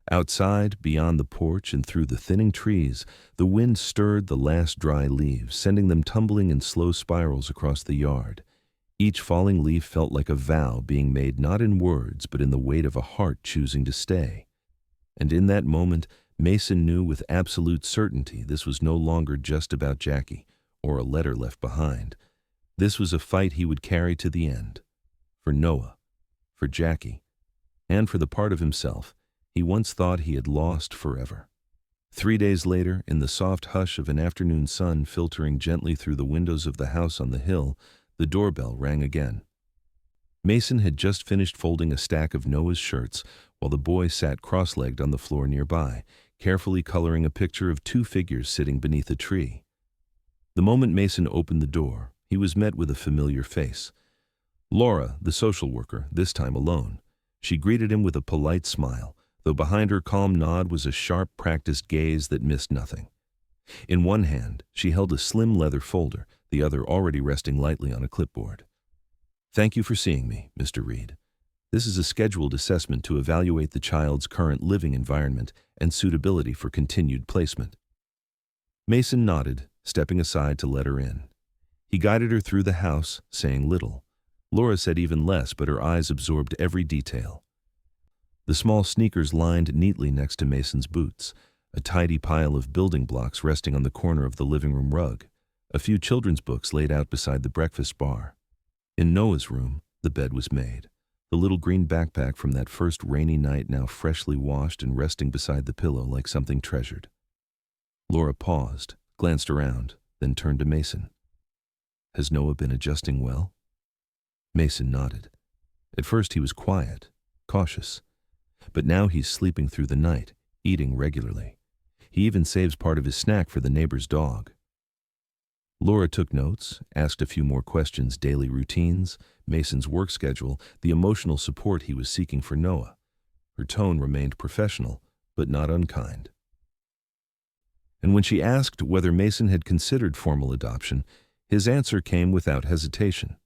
Outside, beyond the porch and through the thinning trees, the wind stirred the last dry leaves, sending them tumbling in slow spirals across the yard. Each falling leaf felt like a vow being made not in words but in the weight of a heart choosing to stay. And in that moment, Mason knew with absolute certainty this was no longer just about Jackie or a letter left behind. This was a fight he would carry to the end. For Noah, for Jackie, and for the part of himself he once thought he had lost forever. 3 days later, in the soft hush of an afternoon sun filtering gently through the windows of the house on the hill, the doorbell rang again. Mason had just finished folding a stack of Noah's shirts while the boy sat cross-legged on the floor nearby, carefully coloring a picture of two figures sitting beneath a tree. The moment Mason opened the door, he was met with a familiar face. Laura, the social worker, this time alone. She greeted him with a polite smile, though behind her calm nod was a sharp, practiced gaze that missed nothing. In one hand, she held a slim leather folder, the other already resting lightly on a clipboard. "Thank you for seeing me, Mr. Reed. This is a scheduled assessment to evaluate the child's current living environment and suitability for continued placement." Mason nodded, stepping aside to let her in. He guided her through the house, saying little. Laura said even less, but her eyes absorbed every detail. The small sneakers lined neatly next to Mason's boots, a tidy pile of building blocks resting on the corner of the living room rug, a few children's books laid out beside the breakfast bar. In Noah's room, the bed was made, the little green backpack from that first rainy night now freshly washed and resting beside the pillow like something treasured. Laura paused, glanced around, then turned to Mason. "Has Noah been adjusting well?" Mason nodded. At first he was quiet, cautious, but now he's sleeping through the night, eating regularly. He even saves part of his snack for the neighbor's dog. Laura took notes, asked a few more questions: daily routines, Mason's work schedule, the emotional support he was seeking for Noah. Her tone remained professional, but not unkind. And when she asked whether Mason had considered formal adoption, his answer came without hesitation.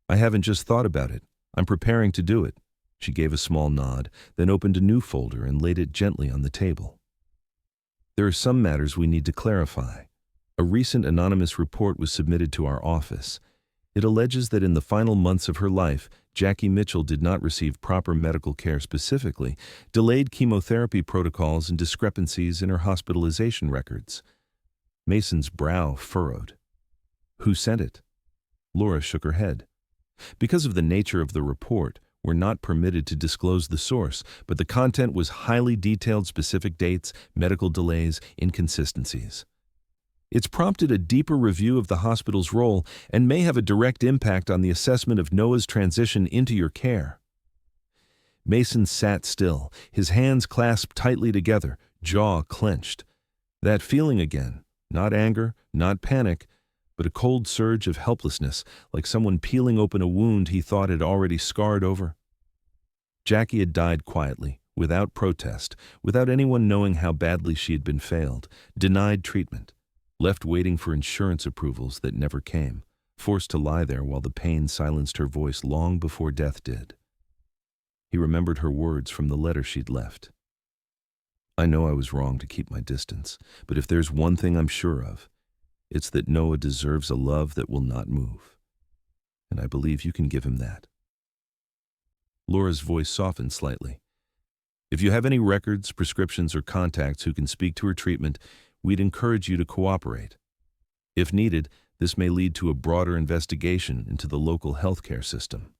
"I haven't just thought about it. I'm preparing to do it." She gave a small nod, then opened a new folder and laid it gently on the table. "There are some matters we need to clarify. A recent anonymous report was submitted to our office. It alleges that in the final months of her life, Jackie Mitchell did not receive proper medical care, specifically delayed chemotherapy protocols and discrepancies in her hospitalization records." Mason's brow furrowed. "Who sent it?" Laura shook her head. "Because of the nature of the report, we're not permitted to disclose the source, but the content was highly detailed: specific dates, medical delays, inconsistencies. It's prompted a deeper review of the hospital's role and may have a direct impact on the assessment of Noah's transition into your care." Mason sat still, his hands clasped tightly together, jaw clenched. That feeling again, not anger, not panic, but a cold surge of helplessness, like someone peeling open a wound he thought had already scarred over. Jackie had died quietly, without protest, without anyone knowing how badly she had been failed, denied treatment, left waiting for insurance approvals that never came, forced to lie there while the pain silenced her voice long before death did. He remembered her words from the letter she'd left. "I know I was wrong to keep my distance, but if there's one thing I'm sure of, it's that Noah deserves a love that will not move. And I believe you can give him that." Laura's voice softened slightly. "If you have any records, prescriptions, or contacts who can speak to her treatment, we'd encourage you to cooperate. If needed, this may lead to a broader investigation into the local healthcare system."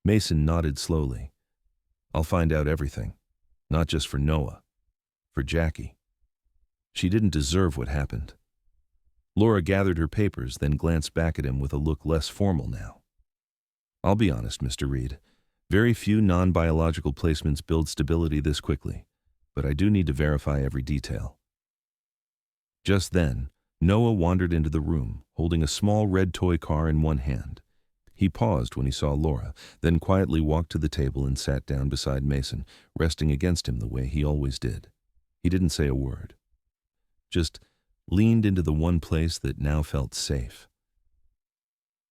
Mason nodded slowly. "I'll find out everything, not just for Noah, for Jackie. She didn't deserve what happened." Laura gathered her papers, then glanced back at him with a look less formal now. "I'll be honest, Mr. Reed. Very few non-biological placements build stability this quickly, but I do need to verify every detail." Just then, Noah wandered into the room, holding a small red toy car in one hand. He paused when he saw Laura, then quietly walked to the table and sat down beside Mason, resting against him the way he always did. He didn't say a word. Just leaned into the one place that now felt safe.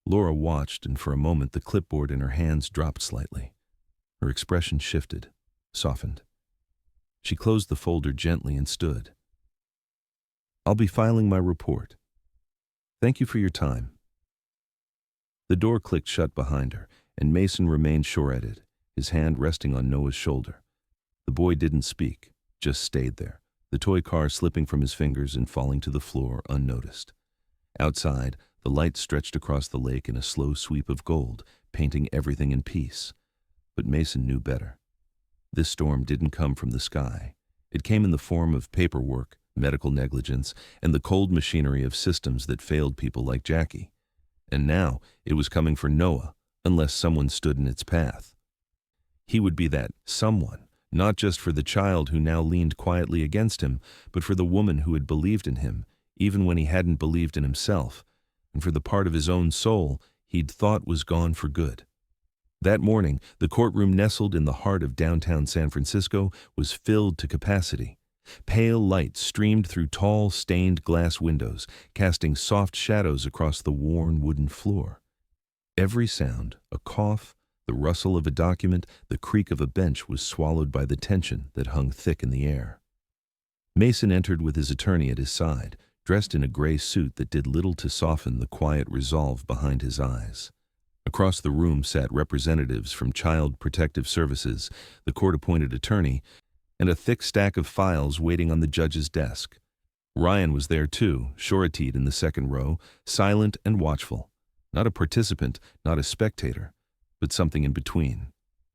Laura watched, and for a moment the clipboard in her hands dropped slightly. Her expression shifted, softened. She closed the folder gently and stood. "I'll be filing my report. Thank you for your time." The door clicked shut behind her, and Mason remained sure-headed, his hand resting on Noah's shoulder. The boy didn't speak, just stayed there, the toy car slipping from his fingers and falling to the floor unnoticed. Outside, the light stretched across the lake in a slow sweep of gold, painting everything in peace. But Mason knew better. This storm didn't come from the sky. It came in the form of paperwork, medical negligence, and the cold machinery of systems that failed people like Jackie. And now it was coming for Noah, unless someone stood in its path. He would be that someone, not just for the child who now leaned quietly against him, but for the woman who had believed in him, even when he hadn't believed in himself, and for the part of his own soul he'd thought was gone for good. That morning, the courtroom nestled in the heart of downtown San Francisco was filled to capacity. Pale light streamed through tall, stained glass windows, casting soft shadows across the worn wooden floor. Every sound, a cough, the rustle of a document, the creak of a bench was swallowed by the tension that hung thick in the air. Mason entered with his attorney at his side, dressed in a gray suit that did little to soften the quiet resolve behind his eyes. Across the room sat representatives from Child Protective Services, the court-appointed attorney, and a thick stack of files waiting on the judge's desk. Ryan was there too, surety'd in the second row, silent and watchful. Not a participant, not a spectator, but something in between.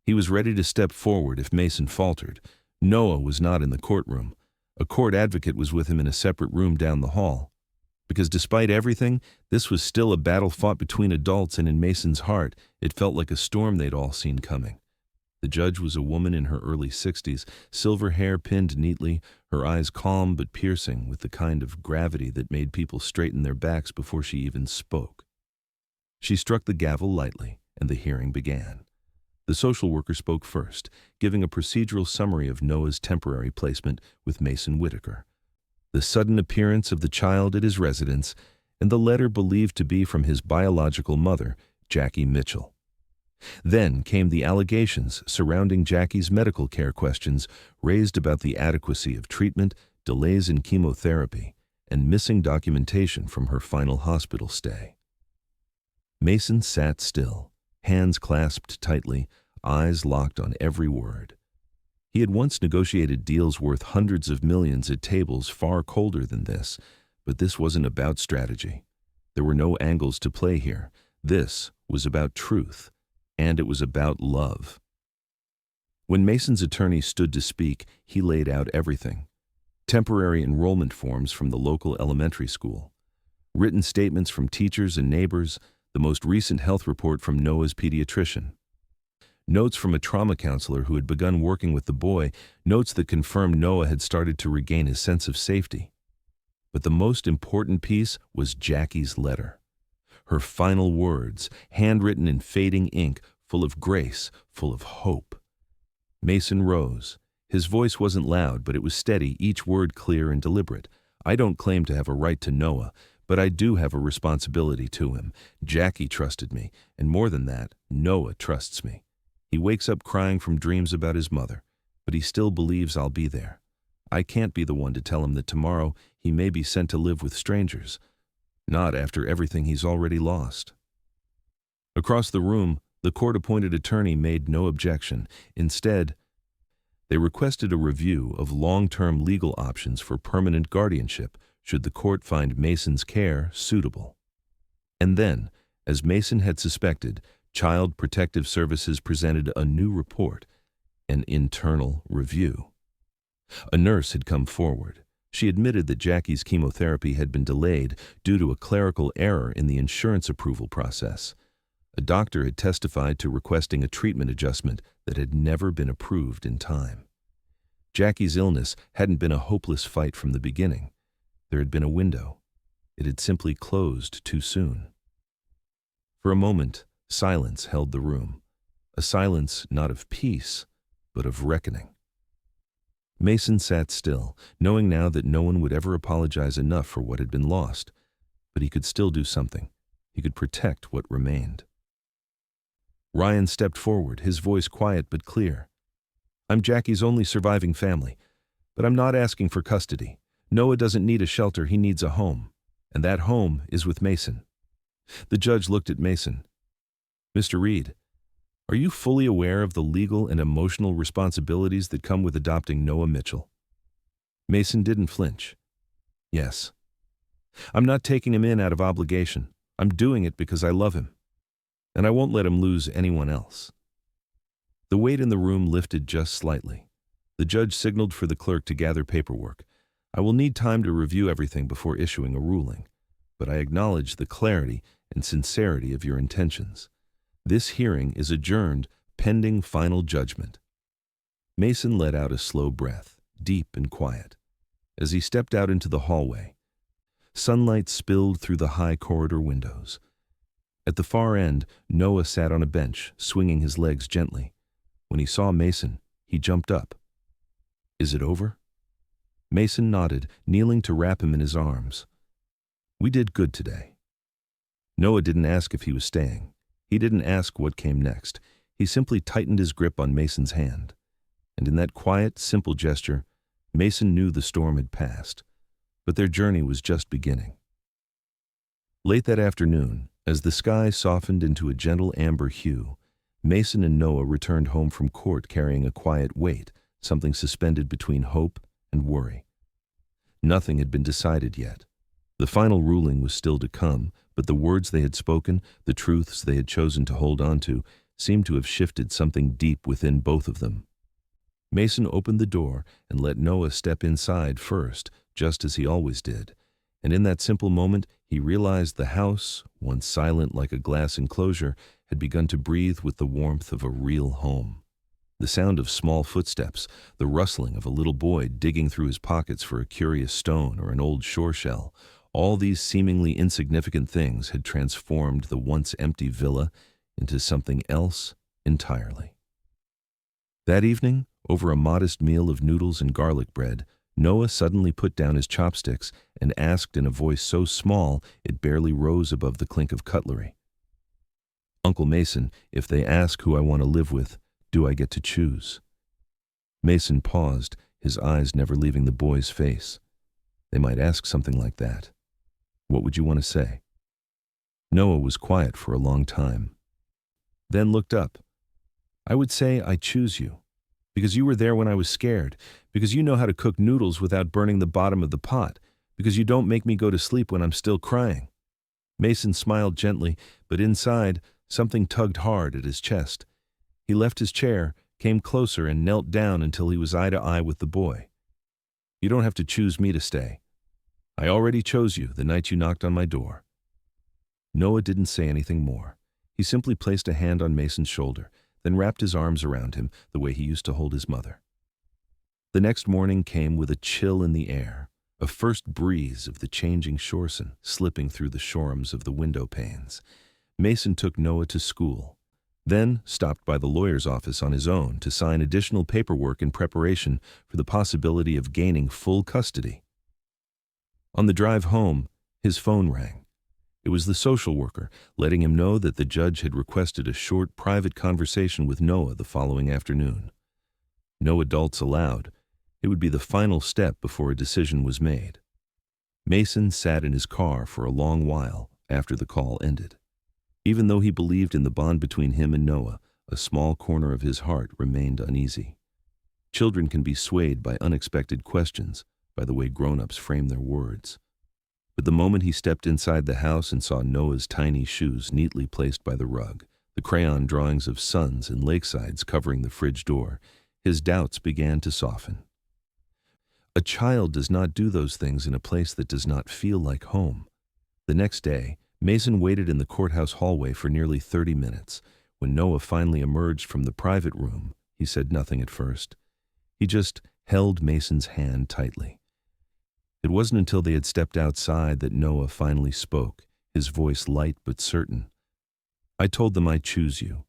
He was ready to step forward if Mason faltered. Noah was not in the courtroom. A court advocate was with him in a separate room down the hall. Because despite everything, this was still a battle fought between adults, and in Mason's heart, it felt like a storm they'd all seen coming. The judge was a woman in her early 60s, silver hair pinned neatly, her eyes calm but piercing with the kind of gravity that made people straighten their backs before she even spoke. She struck the gavel lightly, and the hearing began. The social worker spoke first, giving a procedural summary of Noah's temporary placement with Mason Whitaker, the sudden appearance of the child at his residence, and the letter believed to be from his biological mother, Jackie Mitchell. Then came the allegations surrounding Jackie's medical care questions raised about the adequacy of treatment, delays in chemotherapy, and missing documentation from her final hospital stay. Mason sat still, hands clasped tightly, eyes locked on every word. He had once negotiated deals worth hundreds of millions at tables far colder than this, but this wasn't about strategy. There were no angles to play here. This was about truth, and it was about love. When Mason's attorney stood to speak, he laid out everything. Temporary enrollment forms from the local elementary school, written statements from teachers and neighbors, the most recent health report from Noah's pediatrician, notes from a trauma counselor who had begun working with the boy, notes that confirmed Noah had started to regain his sense of safety. But the most important piece was Jackie's letter. Her final words, handwritten in fading ink, full of grace, full of hope. Mason rose. His voice wasn't loud, but it was steady, each word clear and deliberate. I don't claim to have a right to Noah, but I do have a responsibility to him. Jackie trusted me, and more than that, Noah trusts me. He wakes up crying from dreams about his mother, but he still believes I'll be there. I can't be the one to tell him that tomorrow he may be sent to live with strangers, not after everything he's already lost. Across the room, the court-appointed attorney made no objection. Instead, they requested a review of long-term legal options for permanent guardianship should the court find Mason's care suitable. And then, as Mason had suspected, Child Protective Services presented a new report, an internal review. A nurse had come forward. She admitted that Jackie's chemotherapy had been delayed due to a clerical error in the insurance approval process. A doctor had testified to requesting a treatment adjustment that had never been approved in time. Jackie's illness hadn't been a hopeless fight from the beginning. There had been a window. It had simply closed too soon. For a moment, silence held the room, a silence not of peace, but of reckoning. Mason sat still, knowing now that no one would ever apologize enough for what had been lost, but he could still do something. He could protect what remained. Ryan stepped forward, his voice quiet but clear. I'm Jackie's only surviving family, but I'm not asking for custody. Noah doesn't need a shelter, he needs a home, and that home is with Mason. The judge looked at Mason. Mr. Reed, are you fully aware of the legal and emotional responsibilities that come with adopting Noah Mitchell? Mason didn't flinch. Yes. I'm not taking him in out of obligation. I'm doing it because I love him, and I won't let him lose anyone else. The weight in the room lifted just slightly. The judge signaled for the clerk to gather paperwork. I will need time to review everything before issuing a ruling, but I acknowledge the clarity and sincerity of your intentions. This hearing is adjourned pending final judgment. Mason let out a slow breath, deep and quiet. As he stepped out into the hallway, sunlight spilled through the high corridor windows. At the far end, Noah sat on a bench, swinging his legs gently. When he saw Mason, he jumped up. Is it over? Mason nodded, kneeling to wrap him in his arms. We did good today. Noah didn't ask if he was staying. He didn't ask what came next. He simply tightened his grip on Mason's hand. And in that quiet, simple gesture, Mason knew the storm had passed. But their journey was just beginning. Late that afternoon, as the sky softened into a gentle amber hue, Mason and Noah returned home from court carrying a quiet weight, something suspended between hope and worry. Nothing had been decided yet. The final ruling was still to come, but the words they had spoken, the truths they had chosen to hold on to, seemed to have shifted something deep within both of them. Mason opened the door and let Noah step inside first, just as he always did. And in that simple moment, he realized the house, once silent like a glass enclosure, had begun to breathe with the warmth of a real home. The sound of small footsteps, the rustling of a little boy digging through his pockets for a curious stone or an old shore shell, all these seemingly insignificant things had transformed the once empty villa into something else entirely. That evening, over a modest meal of noodles and garlic bread, Noah suddenly put down his chopsticks and asked in a voice so small it barely rose above the clink of cutlery. Uncle Mason, if they ask who I want to live with, do I get to choose? Mason paused, his eyes never leaving the boy's face. They might ask something like that. What would you want to say? Noah was quiet for a long time, then looked up. I would say I choose you, because you were there when I was scared, because you know how to cook noodles without burning the bottom of the pot, because you don't make me go to sleep when I'm still crying. Mason smiled gently, but inside, something tugged hard at his chest. He left his chair, came closer, and knelt down until he was eye to eye with the boy. You don't have to choose me to stay. I already chose you the night you knocked on my door. Noah didn't say anything more. He simply placed a hand on Mason's shoulder, then wrapped his arms around him the way he used to hold his mother. The next morning came with a chill in the air, a first breeze of the changing shore sun slipping through the shorums of the window panes. Mason took Noah to school, then stopped by the lawyer's office on his own to sign additional paperwork in preparation for the possibility of gaining full custody. On the drive home, his phone rang. It was the social worker, letting him know that the judge had requested a short private conversation with Noah the following afternoon. No adults allowed. It would be the final step before a decision was made. Mason sat in his car for a long while after the call ended. Even though he believed in the bond between him and Noah, a small corner of his heart remained uneasy. Children can be swayed by unexpected questions, by the way grown-ups frame their words. But the moment he stepped inside the house and saw Noah's tiny shoes neatly placed by the rug, the crayon drawings of suns and lakesides covering the fridge door, his doubts began to soften. A child does not do those things in a place that does not feel like home. The next day, Mason waited in the courthouse hallway for nearly 30 minutes. When Noah finally emerged from the private room, he said nothing at first. He just held Mason's hand tightly. It wasn't until they had stepped outside that Noah finally spoke, his voice light but certain. I told them I choose you,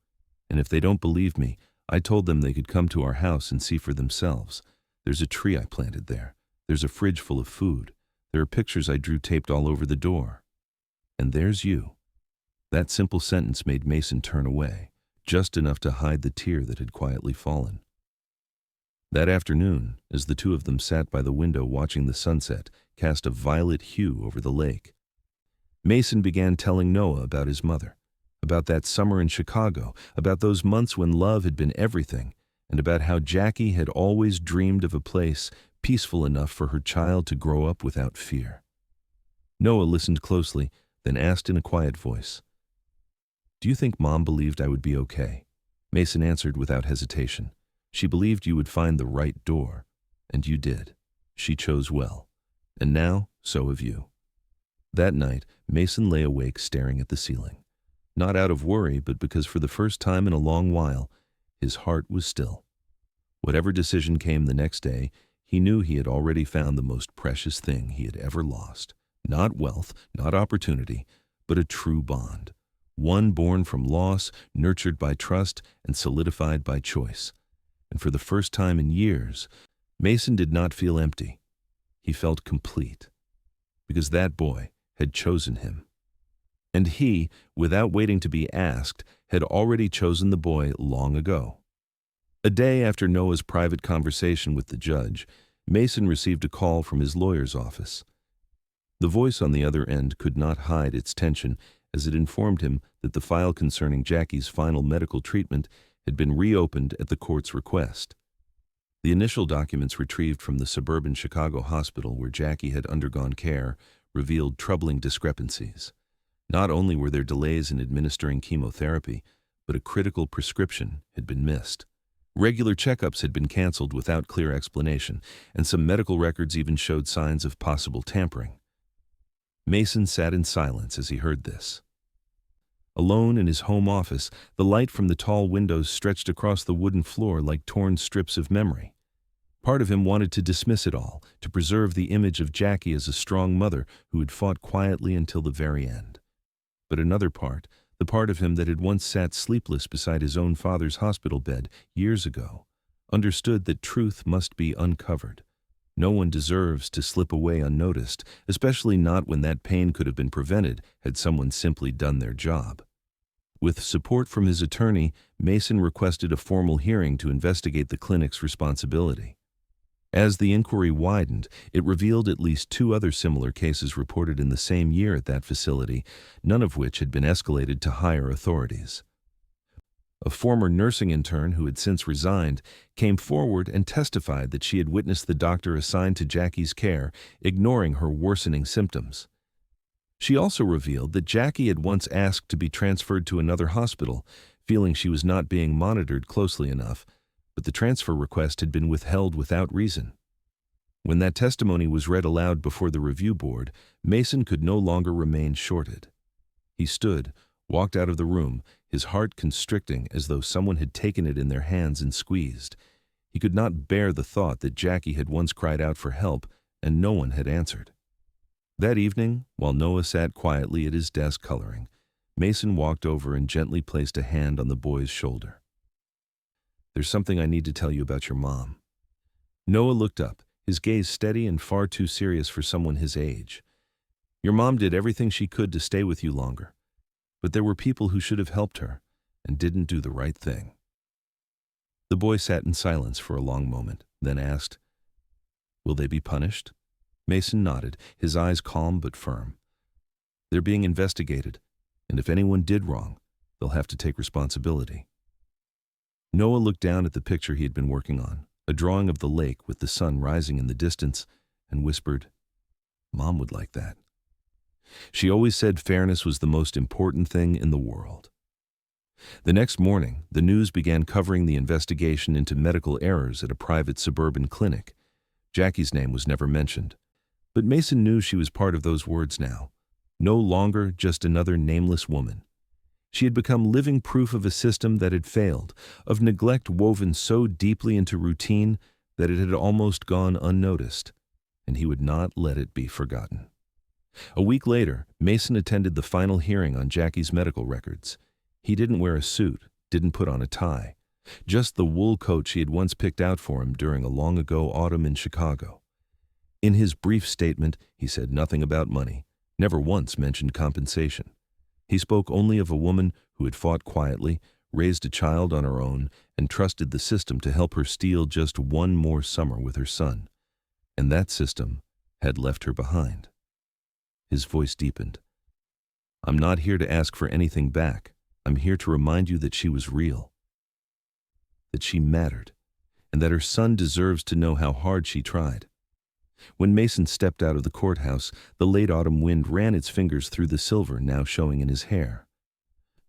and if they don't believe me, I told them they could come to our house and see for themselves. There's a tree I planted there. There's a fridge full of food. There are pictures I drew taped all over the door. And there's you. That simple sentence made Mason turn away, just enough to hide the tear that had quietly fallen. That afternoon, as the two of them sat by the window watching the sunset cast a violet hue over the lake, Mason began telling Noah about his mother, about that summer in Chicago, about those months when love had been everything, and about how Jackie had always dreamed of a place peaceful enough for her child to grow up without fear. Noah listened closely, then asked in a quiet voice, "Do you think Mom believed I would be okay?" Mason answered without hesitation. "She believed you would find the right door, and you did. She chose well. And now, so have you." That night, Mason lay awake staring at the ceiling. Not out of worry, but because for the first time in a long while, his heart was still. Whatever decision came the next day, he knew he had already found the most precious thing he had ever lost. Not wealth, not opportunity, but a true bond. One born from loss, nurtured by trust, and solidified by choice. And for the first time in years, Mason did not feel empty. he felt complete, because that boy had chosen him. And he, without waiting to be asked, had already chosen the boy long ago. A day after Noah's private conversation with the judge, Mason received a call from his lawyer's office. The voice on the other end could not hide its tension as it informed him that the file concerning Jackie's final medical treatment had been reopened at the court's request. The initial documents retrieved from the suburban Chicago hospital where Jackie had undergone care revealed troubling discrepancies. Not only were there delays in administering chemotherapy, but a critical prescription had been missed. Regular checkups had been canceled without clear explanation, and some medical records even showed signs of possible tampering. Mason sat in silence as he heard this. Alone in his home office, the light from the tall windows stretched across the wooden floor like torn strips of memory. Part of him wanted to dismiss it all, to preserve the image of Jackie as a strong mother who had fought quietly until the very end. But another part, the part of him that had once sat sleepless beside his own father's hospital bed years ago, understood that truth must be uncovered. No one deserves to slip away unnoticed, especially not when that pain could have been prevented had someone simply done their job. With support from his attorney, Mason requested a formal hearing to investigate the clinic's responsibility. As the inquiry widened, it revealed at least 2 other similar cases reported in the same year at that facility, none of which had been escalated to higher authorities. A former nursing intern who had since resigned came forward and testified that she had witnessed the doctor assigned to Jackie's care ignoring her worsening symptoms. She also revealed that Jackie had once asked to be transferred to another hospital, feeling she was not being monitored closely enough, but the transfer request had been withheld without reason. When that testimony was read aloud before the review board, Mason could no longer remain shorted. He stood, walked out of the room, his heart constricting as though someone had taken it in their hands and squeezed. He could not bear the thought that Jackie had once cried out for help and no one had answered. That evening, while Noah sat quietly at his desk coloring, Mason walked over and gently placed a hand on the boy's shoulder. "There's something I need to tell you about your mom." Noah looked up, his gaze steady and far too serious for someone his age. "Your mom did everything she could to stay with you longer, but there were people who should have helped her and didn't do the right thing." The boy sat in silence for a long moment, then asked, "Will they be punished?" Mason nodded, his eyes calm but firm. "They're being investigated, and if anyone did wrong, they'll have to take responsibility." Noah looked down at the picture he had been working on, a drawing of the lake with the sun rising in the distance, and whispered, "Mom would like that. She always said fairness was the most important thing in the world." The next morning, the news began covering the investigation into medical errors at a private suburban clinic. Jackie's name was never mentioned, but Mason knew she was part of those words now, no longer just another nameless woman. She had become living proof of a system that had failed, of neglect woven so deeply into routine that it had almost gone unnoticed, and he would not let it be forgotten. A week later, Mason attended the final hearing on Jackie's medical records. He didn't wear a suit, didn't put on a tie, just the wool coat she had once picked out for him during a long-ago autumn in Chicago. In his brief statement, he said nothing about money, never once mentioned compensation. He spoke only of a woman who had fought quietly, raised a child on her own, and trusted the system to help her steal just one more summer with her son. And that system had left her behind. His voice deepened. "I'm not here to ask for anything back. I'm here to remind you that she was real, that she mattered, and that her son deserves to know how hard she tried." When Mason stepped out of the courthouse, the late autumn wind ran its fingers through the silver now showing in his hair.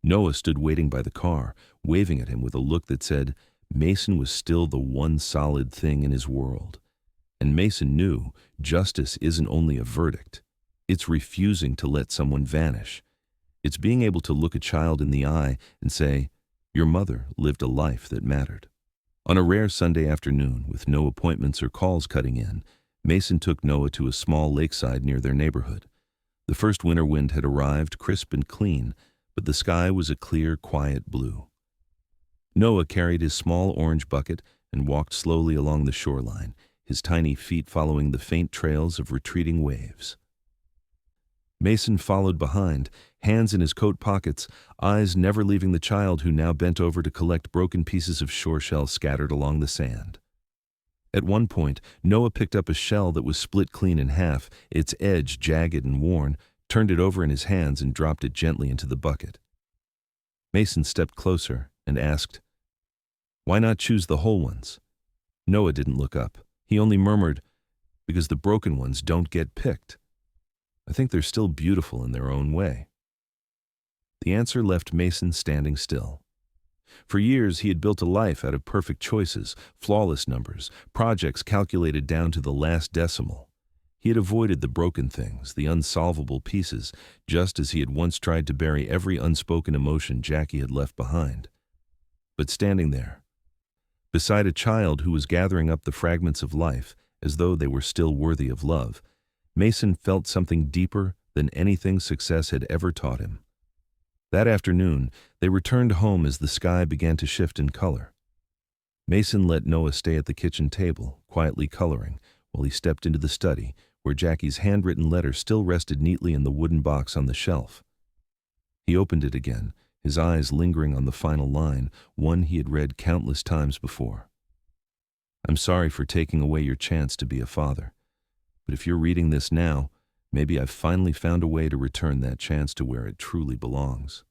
Noah stood waiting by the car, waving at him with a look that said Mason was still the one solid thing in his world. And Mason knew justice isn't only a verdict. It's refusing to let someone vanish. It's being able to look a child in the eye and say, "Your mother lived a life that mattered." On a rare Sunday afternoon, with no appointments or calls cutting in, Mason took Noah to a small lakeside near their neighborhood. The first winter wind had arrived, crisp and clean, but the sky was a clear, quiet blue. Noah carried his small orange bucket and walked slowly along the shoreline, his tiny feet following the faint trails of retreating waves. Mason followed behind, hands in his coat pockets, eyes never leaving the child who now bent over to collect broken pieces of shore shell scattered along the sand. At one point, Noah picked up a shell that was split clean in half, its edge jagged and worn, turned it over in his hands and dropped it gently into the bucket. Mason stepped closer and asked, "Why not choose the whole ones?" Noah didn't look up. He only murmured, "Because the broken ones don't get picked. I think they're still beautiful in their own way." The answer left Mason standing still. For years, he had built a life out of perfect choices, flawless numbers, projects calculated down to the last decimal. He had avoided the broken things, the unsolvable pieces, just as he had once tried to bury every unspoken emotion Jackie had left behind. But standing there, beside a child who was gathering up the fragments of life as though they were still worthy of love, Mason felt something deeper than anything success had ever taught him. That afternoon, they returned home as the sky began to shift in color. Mason let Noah stay at the kitchen table, quietly coloring, while he stepped into the study, where Jackie's handwritten letter still rested neatly in the wooden box on the shelf. He opened it again, his eyes lingering on the final line, one he had read countless times before. "I'm sorry for taking away your chance to be a father. But if you're reading this now, maybe I've finally found a way to return that chance to where it truly belongs."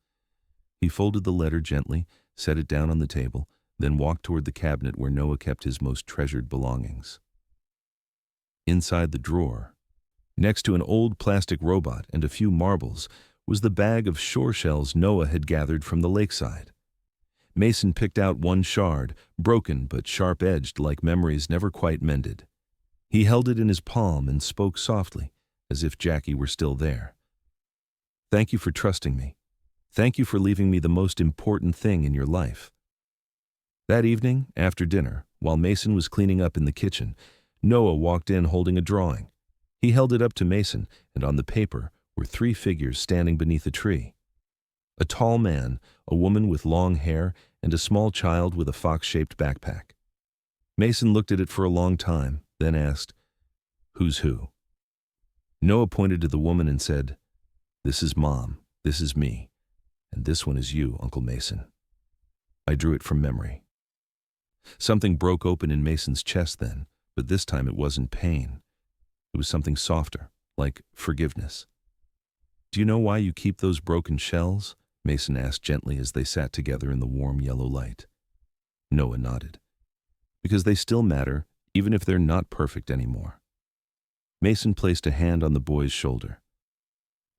He folded the letter gently, set it down on the table, then walked toward the cabinet where Noah kept his most treasured belongings. Inside the drawer, next to an old plastic robot and a few marbles, was the bag of shore shells Noah had gathered from the lakeside. Mason picked out one shard, broken but sharp-edged like memories never quite mended. He held it in his palm and spoke softly, as if Jackie were still there. "Thank you for trusting me. Thank you for leaving me the most important thing in your life." That evening, after dinner, while Mason was cleaning up in the kitchen, Noah walked in holding a drawing. He held it up to Mason, and on the paper were 3 figures standing beneath a tree. A tall man, a woman with long hair, and a small child with a fox-shaped backpack. Mason looked at it for a long time, then asked, "Who's who?" Noah pointed to the woman and said, "This is Mom, this is me, and this one is you, Uncle Mason." I drew it from memory. Something broke open in Mason's chest then, but this time it wasn't pain. It was something softer, like forgiveness. "Do you know why you keep those broken shells?" Mason asked gently as they sat together in the warm yellow light. Noah nodded. "Because they still matter, even if they're not perfect anymore." Mason placed a hand on the boy's shoulder.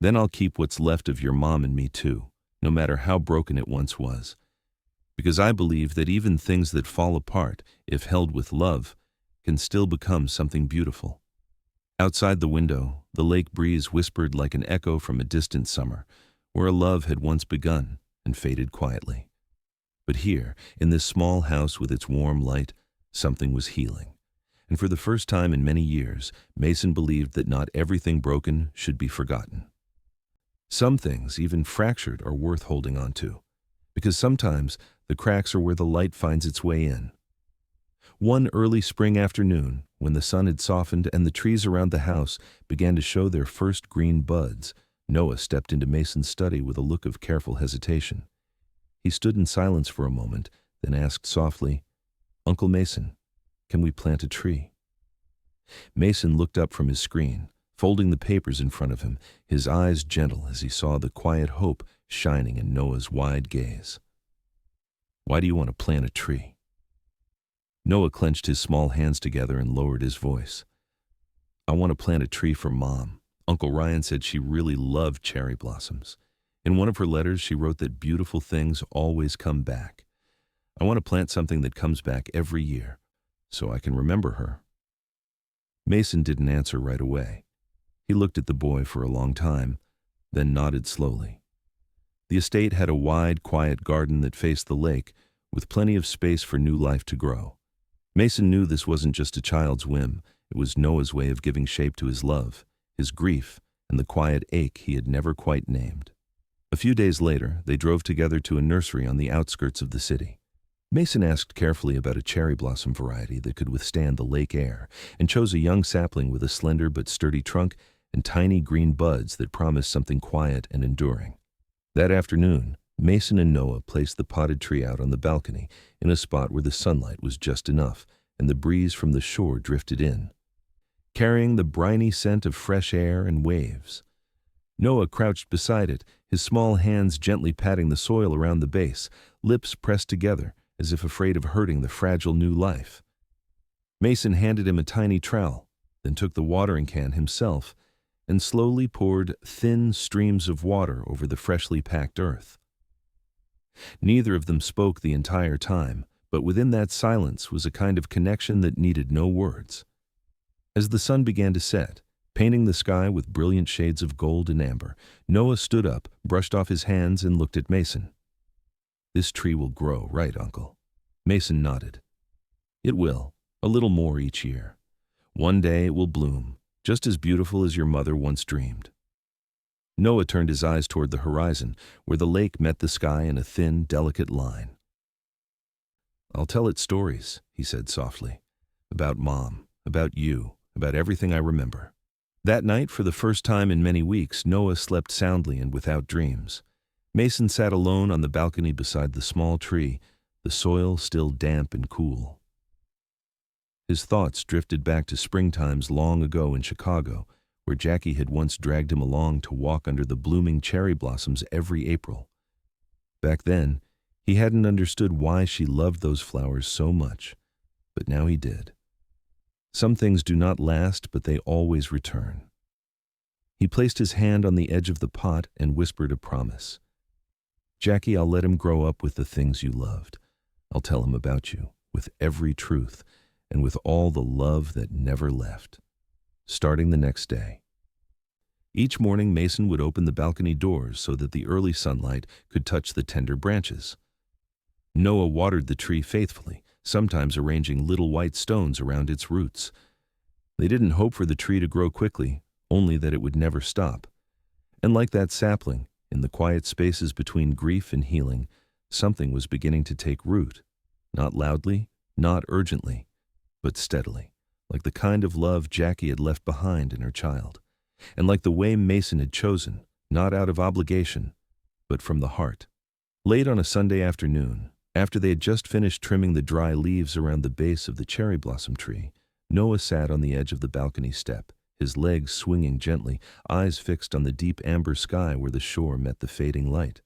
"Then I'll keep what's left of your mom and me too, no matter how broken it once was. Because I believe that even things that fall apart, if held with love, can still become something beautiful." Outside the window, the lake breeze whispered like an echo from a distant summer, where a love had once begun and faded quietly. But here, in this small house with its warm light, something was healing. And for the first time in many years, Mason believed that not everything broken should be forgotten. Some things, even fractured, are worth holding on to, because sometimes the cracks are where the light finds its way in. One early spring afternoon, when the sun had softened and the trees around the house began to show their first green buds, Noah stepped into Mason's study with a look of careful hesitation. He stood in silence for a moment, then asked softly, "Uncle Mason, can we plant a tree?" Mason looked up from his screen, folding the papers in front of him, his eyes gentle as he saw the quiet hope shining in Noah's wide gaze. "Why do you want to plant a tree?" Noah clenched his small hands together and lowered his voice. "I want to plant a tree for Mom. Uncle Ryan said she really loved cherry blossoms. In one of her letters, she wrote that beautiful things always come back. I want to plant something that comes back every year, so I can remember her." Mason didn't answer right away. He looked at the boy for a long time, then nodded slowly. The estate had a wide, quiet garden that faced the lake, with plenty of space for new life to grow. Mason knew this wasn't just a child's whim. It was Noah's way of giving shape to his love, his grief, and the quiet ache he had never quite named. A few days later, they drove together to a nursery on the outskirts of the city. Mason asked carefully about a cherry blossom variety that could withstand the lake air, and chose a young sapling with a slender but sturdy trunk and tiny green buds that promised something quiet and enduring. That afternoon, Mason and Noah placed the potted tree out on the balcony in a spot where the sunlight was just enough and the breeze from the shore drifted in, carrying the briny scent of fresh air and waves. Noah crouched beside it, his small hands gently patting the soil around the base, lips pressed together as if afraid of hurting the fragile new life. Mason handed him a tiny trowel, then took the watering can himself and slowly poured thin streams of water over the freshly packed earth. Neither of them spoke the entire time, but within that silence was a kind of connection that needed no words. As the sun began to set, painting the sky with brilliant shades of gold and amber, Noah stood up, brushed off his hands, and looked at Mason. "This tree will grow, right, Uncle?" Mason nodded. "It will, a little more each year. One day it will bloom, just as beautiful as your mother once dreamed." Noah turned his eyes toward the horizon, where the lake met the sky in a thin, delicate line. "I'll tell it stories," he said softly, "about Mom, about you, about everything I remember." That night, for the first time in many weeks, Noah slept soundly and without dreams. Mason sat alone on the balcony beside the small tree, the soil still damp and cool. His thoughts drifted back to springtimes long ago in Chicago, where Jackie had once dragged him along to walk under the blooming cherry blossoms every April. Back then, he hadn't understood why she loved those flowers so much, but now he did. Some things do not last, but they always return. He placed his hand on the edge of the pot and whispered a promise. "Jackie, I'll let him grow up with the things you loved. I'll tell him about you, with every truth, and with all the love that never left." Starting the next day. Each morning, Mason would open the balcony doors so that the early sunlight could touch the tender branches. Noah watered the tree faithfully, sometimes arranging little white stones around its roots. They didn't hope for the tree to grow quickly, only that it would never stop. And like that sapling, in the quiet spaces between grief and healing, something was beginning to take root, not loudly, not urgently, but steadily, like the kind of love Jackie had left behind in her child, and like the way Mason had chosen, not out of obligation, but from the heart. Late on a Sunday afternoon, after they had just finished trimming the dry leaves around the base of the cherry blossom tree, Noah sat on the edge of the balcony step, his legs swinging gently, eyes fixed on the deep amber sky where the shore met the fading light.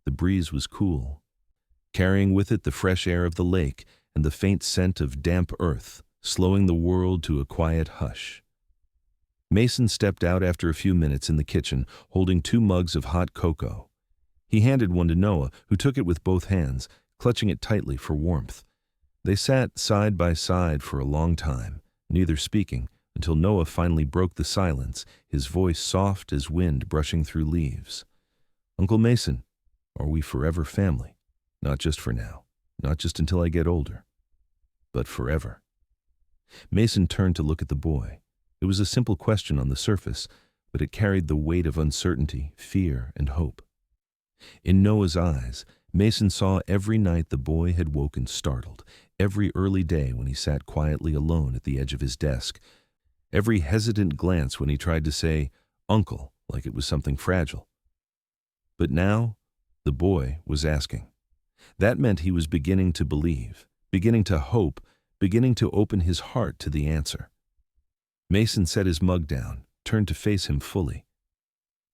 The breeze was cool, carrying with it the fresh air of the lake and the faint scent of damp earth, slowing the world to a quiet hush. Mason stepped out after a few minutes in the kitchen, holding 2 mugs of hot cocoa. He handed one to Noah, who took it with both hands, clutching it tightly for warmth. They sat side by side for a long time, neither speaking, until Noah finally broke the silence, his voice soft as wind brushing through leaves. "Uncle Mason, are we forever family? Not just for now, not just until I get older, but forever?" Mason turned to look at the boy. It was a simple question on the surface, but it carried the weight of uncertainty, fear, and hope. In Noah's eyes, Mason saw every night the boy had woken startled, every early day when he sat quietly alone at the edge of his desk, every hesitant glance when he tried to say, "Uncle," like it was something fragile. But now, the boy was asking. That meant he was beginning to believe, beginning to hope, beginning to open his heart to the answer. Mason set his mug down, turned to face him fully.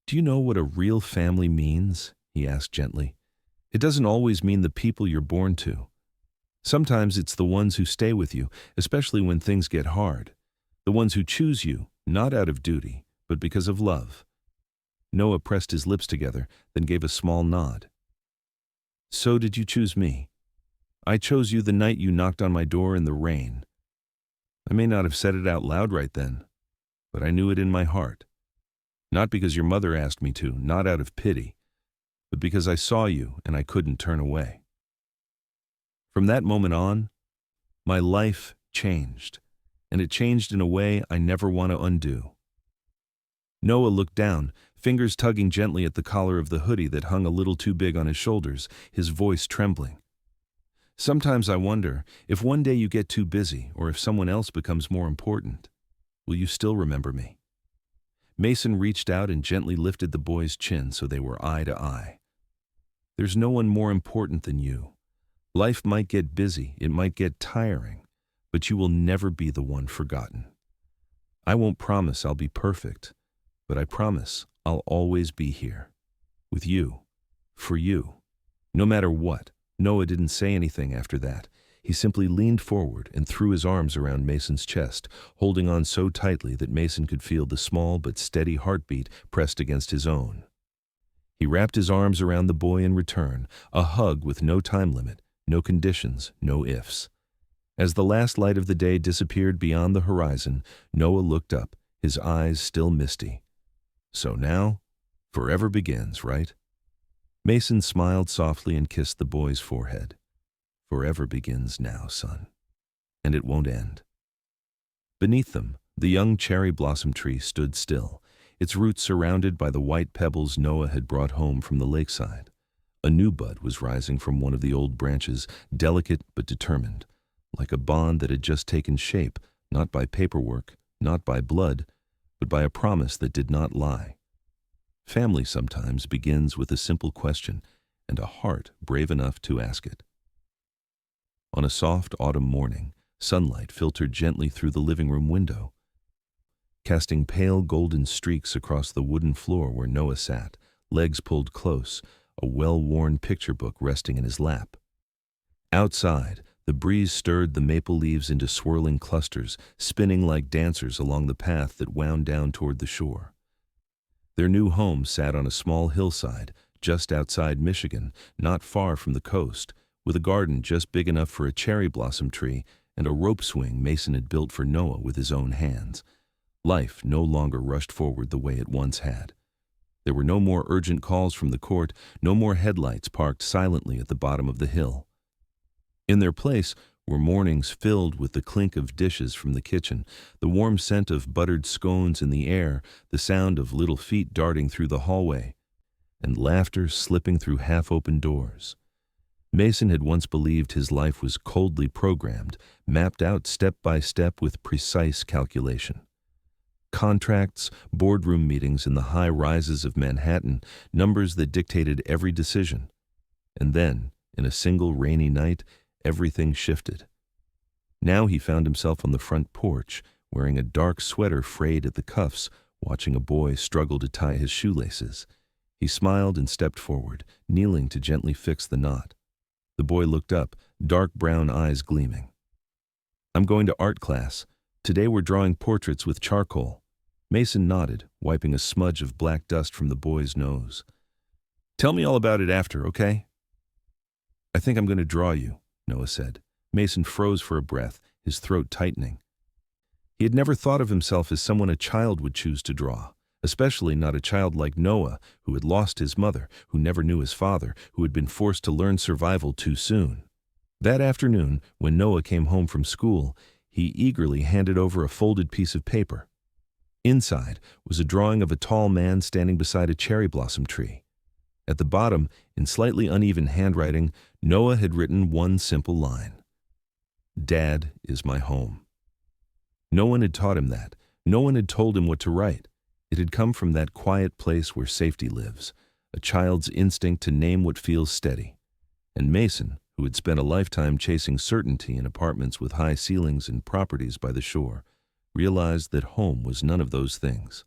"Do you know what a real family means?" he asked gently. "It doesn't always mean the people you're born to. Sometimes it's the ones who stay with you, especially when things get hard. The ones who choose you, not out of duty, but because of love." Noah pressed his lips together, then gave a small nod. "So did you choose me? I chose you the night you knocked on my door in the rain. I may not have said it out loud right then, but I knew it in my heart. Not because your mother asked me to, not out of pity, but because I saw you and I couldn't turn away. From that moment on, my life changed, and it changed in a way I never want to undo." Noah looked down, fingers tugging gently at the collar of the hoodie that hung a little too big on his shoulders, his voice trembling. Sometimes I wonder if one day you get too busy or if someone else becomes more important. Will you still remember me? Mason reached out and gently lifted the boy's chin so they were eye to eye. There's no one more important than you. Life might get busy, it might get tiring, but you will never be the one forgotten. I won't promise I'll be perfect, but I promise I'll always be here. With you. For you. No matter what. Noah didn't say anything after that. He simply leaned forward and threw his arms around Mason's chest, holding on so tightly that Mason could feel the small but steady heartbeat pressed against his own. He wrapped his arms around the boy in return, a hug with no time limit, no conditions, no ifs. As the last light of the day disappeared beyond the horizon, Noah looked up, his eyes still misty. So now, forever begins, right? Mason smiled softly and kissed the boy's forehead. Forever begins now, son. And it won't end. Beneath them, the young cherry blossom tree stood still, its roots surrounded by the white pebbles Noah had brought home from the lakeside. A new bud was rising from one of the old branches, delicate but determined, like a bond that had just taken shape, not by paperwork, not by blood, but by a promise that did not lie. Family sometimes begins with a simple question and a heart brave enough to ask it. On a soft autumn morning, sunlight filtered gently through the living room window, casting pale golden streaks across the wooden floor where Noah sat, legs pulled close, a well-worn picture book resting in his lap. Outside, the breeze stirred the maple leaves into swirling clusters, spinning like dancers along the path that wound down toward the shore. Their new home sat on a small hillside, just outside Michigan, not far from the coast, with a garden just big enough for a cherry blossom tree and a rope swing Mason had built for Noah with his own hands. Life no longer rushed forward the way it once had. There were no more urgent calls from the court, no more headlights parked silently at the bottom of the hill. In their place were mornings filled with the clink of dishes from the kitchen, the warm scent of buttered scones in the air, the sound of little feet darting through the hallway, and laughter slipping through half-open doors. Mason had once believed his life was coldly programmed, mapped out step by step with precise calculation. Contracts, boardroom meetings in the high rises of Manhattan, numbers that dictated every decision. And then, in a single rainy night, everything shifted. Now he found himself on the front porch, wearing a dark sweater frayed at the cuffs, watching a boy struggle to tie his shoelaces. He smiled and stepped forward, kneeling to gently fix the knot. The boy looked up, dark brown eyes gleaming. "I'm going to art class. Today we're drawing portraits with charcoal." Mason nodded, wiping a smudge of black dust from the boy's nose. "Tell me all about it after, okay?" "I think I'm going to draw you," Noah said. Mason froze for a breath, his throat tightening. He had never thought of himself as someone a child would choose to draw, especially not a child like Noah, who had lost his mother, who never knew his father, who had been forced to learn survival too soon. That afternoon, when Noah came home from school, he eagerly handed over a folded piece of paper. Inside was a drawing of a tall man standing beside a cherry blossom tree. At the bottom, in slightly uneven handwriting, Noah had written one simple line: "Dad is my home." No one had taught him that. No one had told him what to write. It had come from that quiet place where safety lives, a child's instinct to name what feels steady. And Mason, who had spent a lifetime chasing certainty in apartments with high ceilings and properties by the shore, realized that home was none of those things.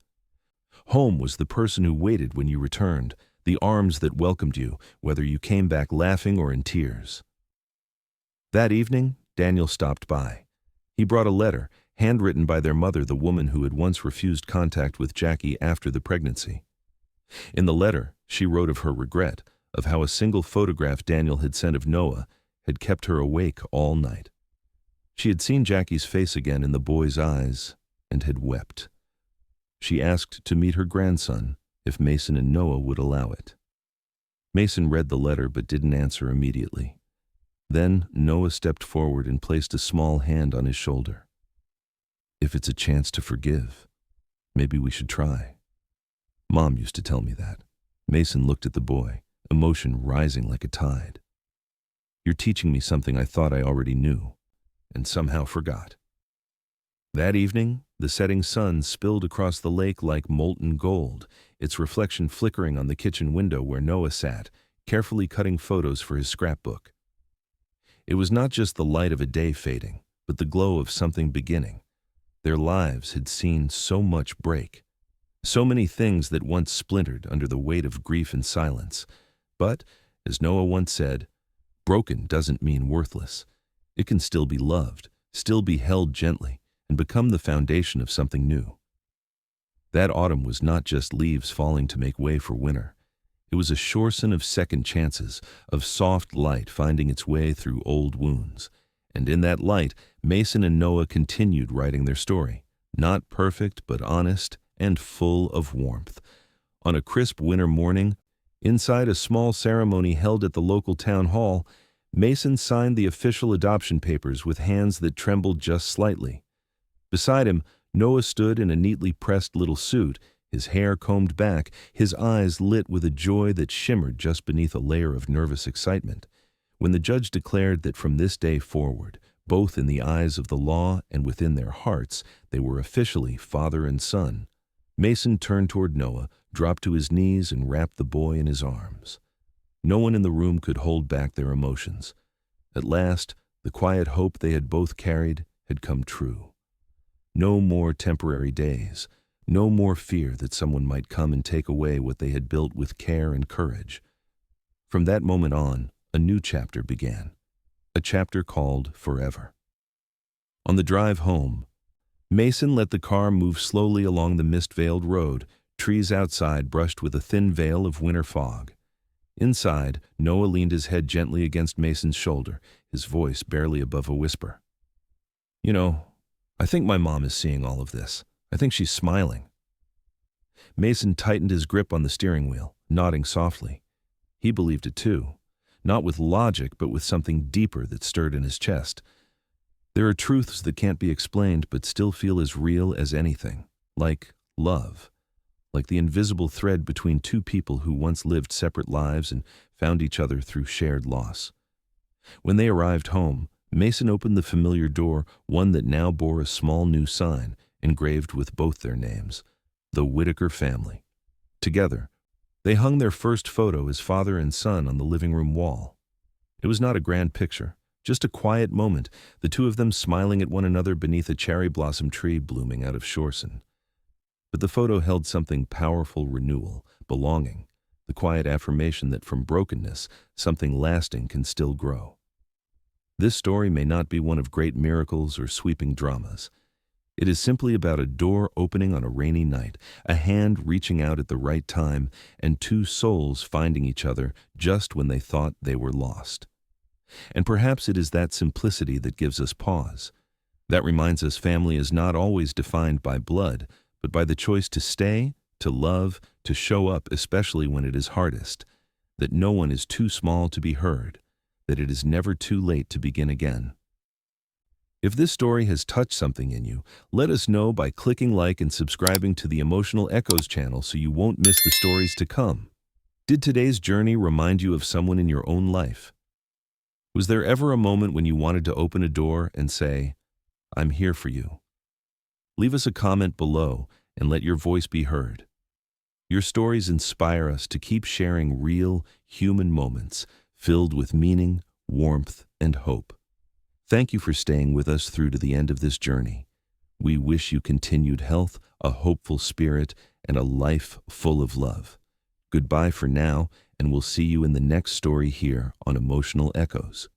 Home was the person who waited when you returned, the arms that welcomed you, whether you came back laughing or in tears. That evening, Daniel stopped by. He brought a letter, handwritten by their mother, the woman who had once refused contact with Jackie after the pregnancy. In the letter, she wrote of her regret, of how a single photograph Daniel had sent of Noah had kept her awake all night. She had seen Jackie's face again in the boy's eyes and had wept. She asked to meet her grandson if Mason and Noah would allow it. Mason read the letter but didn't answer immediately. Then Noah stepped forward and placed a small hand on his shoulder. "If it's a chance to forgive, maybe we should try. Mom used to tell me that." Mason looked at the boy, emotion rising like a tide. You're teaching me something I thought I already knew, and somehow forgot. That evening, the setting sun spilled across the lake like molten gold, its reflection flickering on the kitchen window where Noah sat, carefully cutting photos for his scrapbook. It was not just the light of a day fading, but the glow of something beginning. Their lives had seen so much break, so many things that once splintered under the weight of grief and silence. But, as Noah once said, broken doesn't mean worthless. It can still be loved, still be held gently, and become the foundation of something new. That autumn was not just leaves falling to make way for winter. It was a shoresen of second chances, of soft light finding its way through old wounds. And in that light, Mason and Noah continued writing their story, not perfect but honest and full of warmth. On a crisp winter morning, inside a small ceremony held at the local town hall, Mason signed the official adoption papers with hands that trembled just slightly. Beside him, Noah stood in a neatly pressed little suit, his hair combed back, his eyes lit with a joy that shimmered just beneath a layer of nervous excitement. When the judge declared that from this day forward, both in the eyes of the law and within their hearts, they were officially father and son, Mason turned toward Noah, dropped to his knees, and wrapped the boy in his arms. No one in the room could hold back their emotions. At last, the quiet hope they had both carried had come true. No more temporary days, no more fear that someone might come and take away what they had built with care and courage. From that moment on, a new chapter began, a chapter called Forever. On the drive home, Mason let the car move slowly along the mist-veiled road, trees outside brushed with a thin veil of winter fog. Inside, Noah leaned his head gently against Mason's shoulder, his voice barely above a whisper. "You know, I think my mom is seeing all of this. I think she's smiling." Mason tightened his grip on the steering wheel, nodding softly. He believed it too, not with logic but with something deeper that stirred in his chest. There are truths that can't be explained but still feel as real as anything, like love, like the invisible thread between two people who once lived separate lives and found each other through shared loss. When they arrived home, Mason opened the familiar door, one that now bore a small new sign, engraved with both their names, the Whitaker family. Together, they hung their first photo as father and son on the living room wall. It was not a grand picture, just a quiet moment, the two of them smiling at one another beneath a cherry blossom tree blooming out of shoresen. But the photo held something powerful: renewal, belonging, the quiet affirmation that from brokenness, something lasting can still grow. This story may not be one of great miracles or sweeping dramas. It is simply about a door opening on a rainy night, a hand reaching out at the right time, and two souls finding each other just when they thought they were lost. And perhaps it is that simplicity that gives us pause. That reminds us family is not always defined by blood, but by the choice to stay, to love, to show up, especially when it is hardest. That no one is too small to be heard, that it is never too late to begin again. If this story has touched something in you, let us know by clicking like and subscribing to the Emotional Echoes channel so you won't miss the stories to come. Did today's journey remind you of someone in your own life? Was there ever a moment when you wanted to open a door and say, "I'm here for you"? Leave us a comment below and let your voice be heard. Your stories inspire us to keep sharing real, human moments filled with meaning, warmth, and hope. Thank you for staying with us through to the end of this journey. We wish you continued health, a hopeful spirit, and a life full of love. Goodbye for now, and we'll see you in the next story here on Emotional Echoes.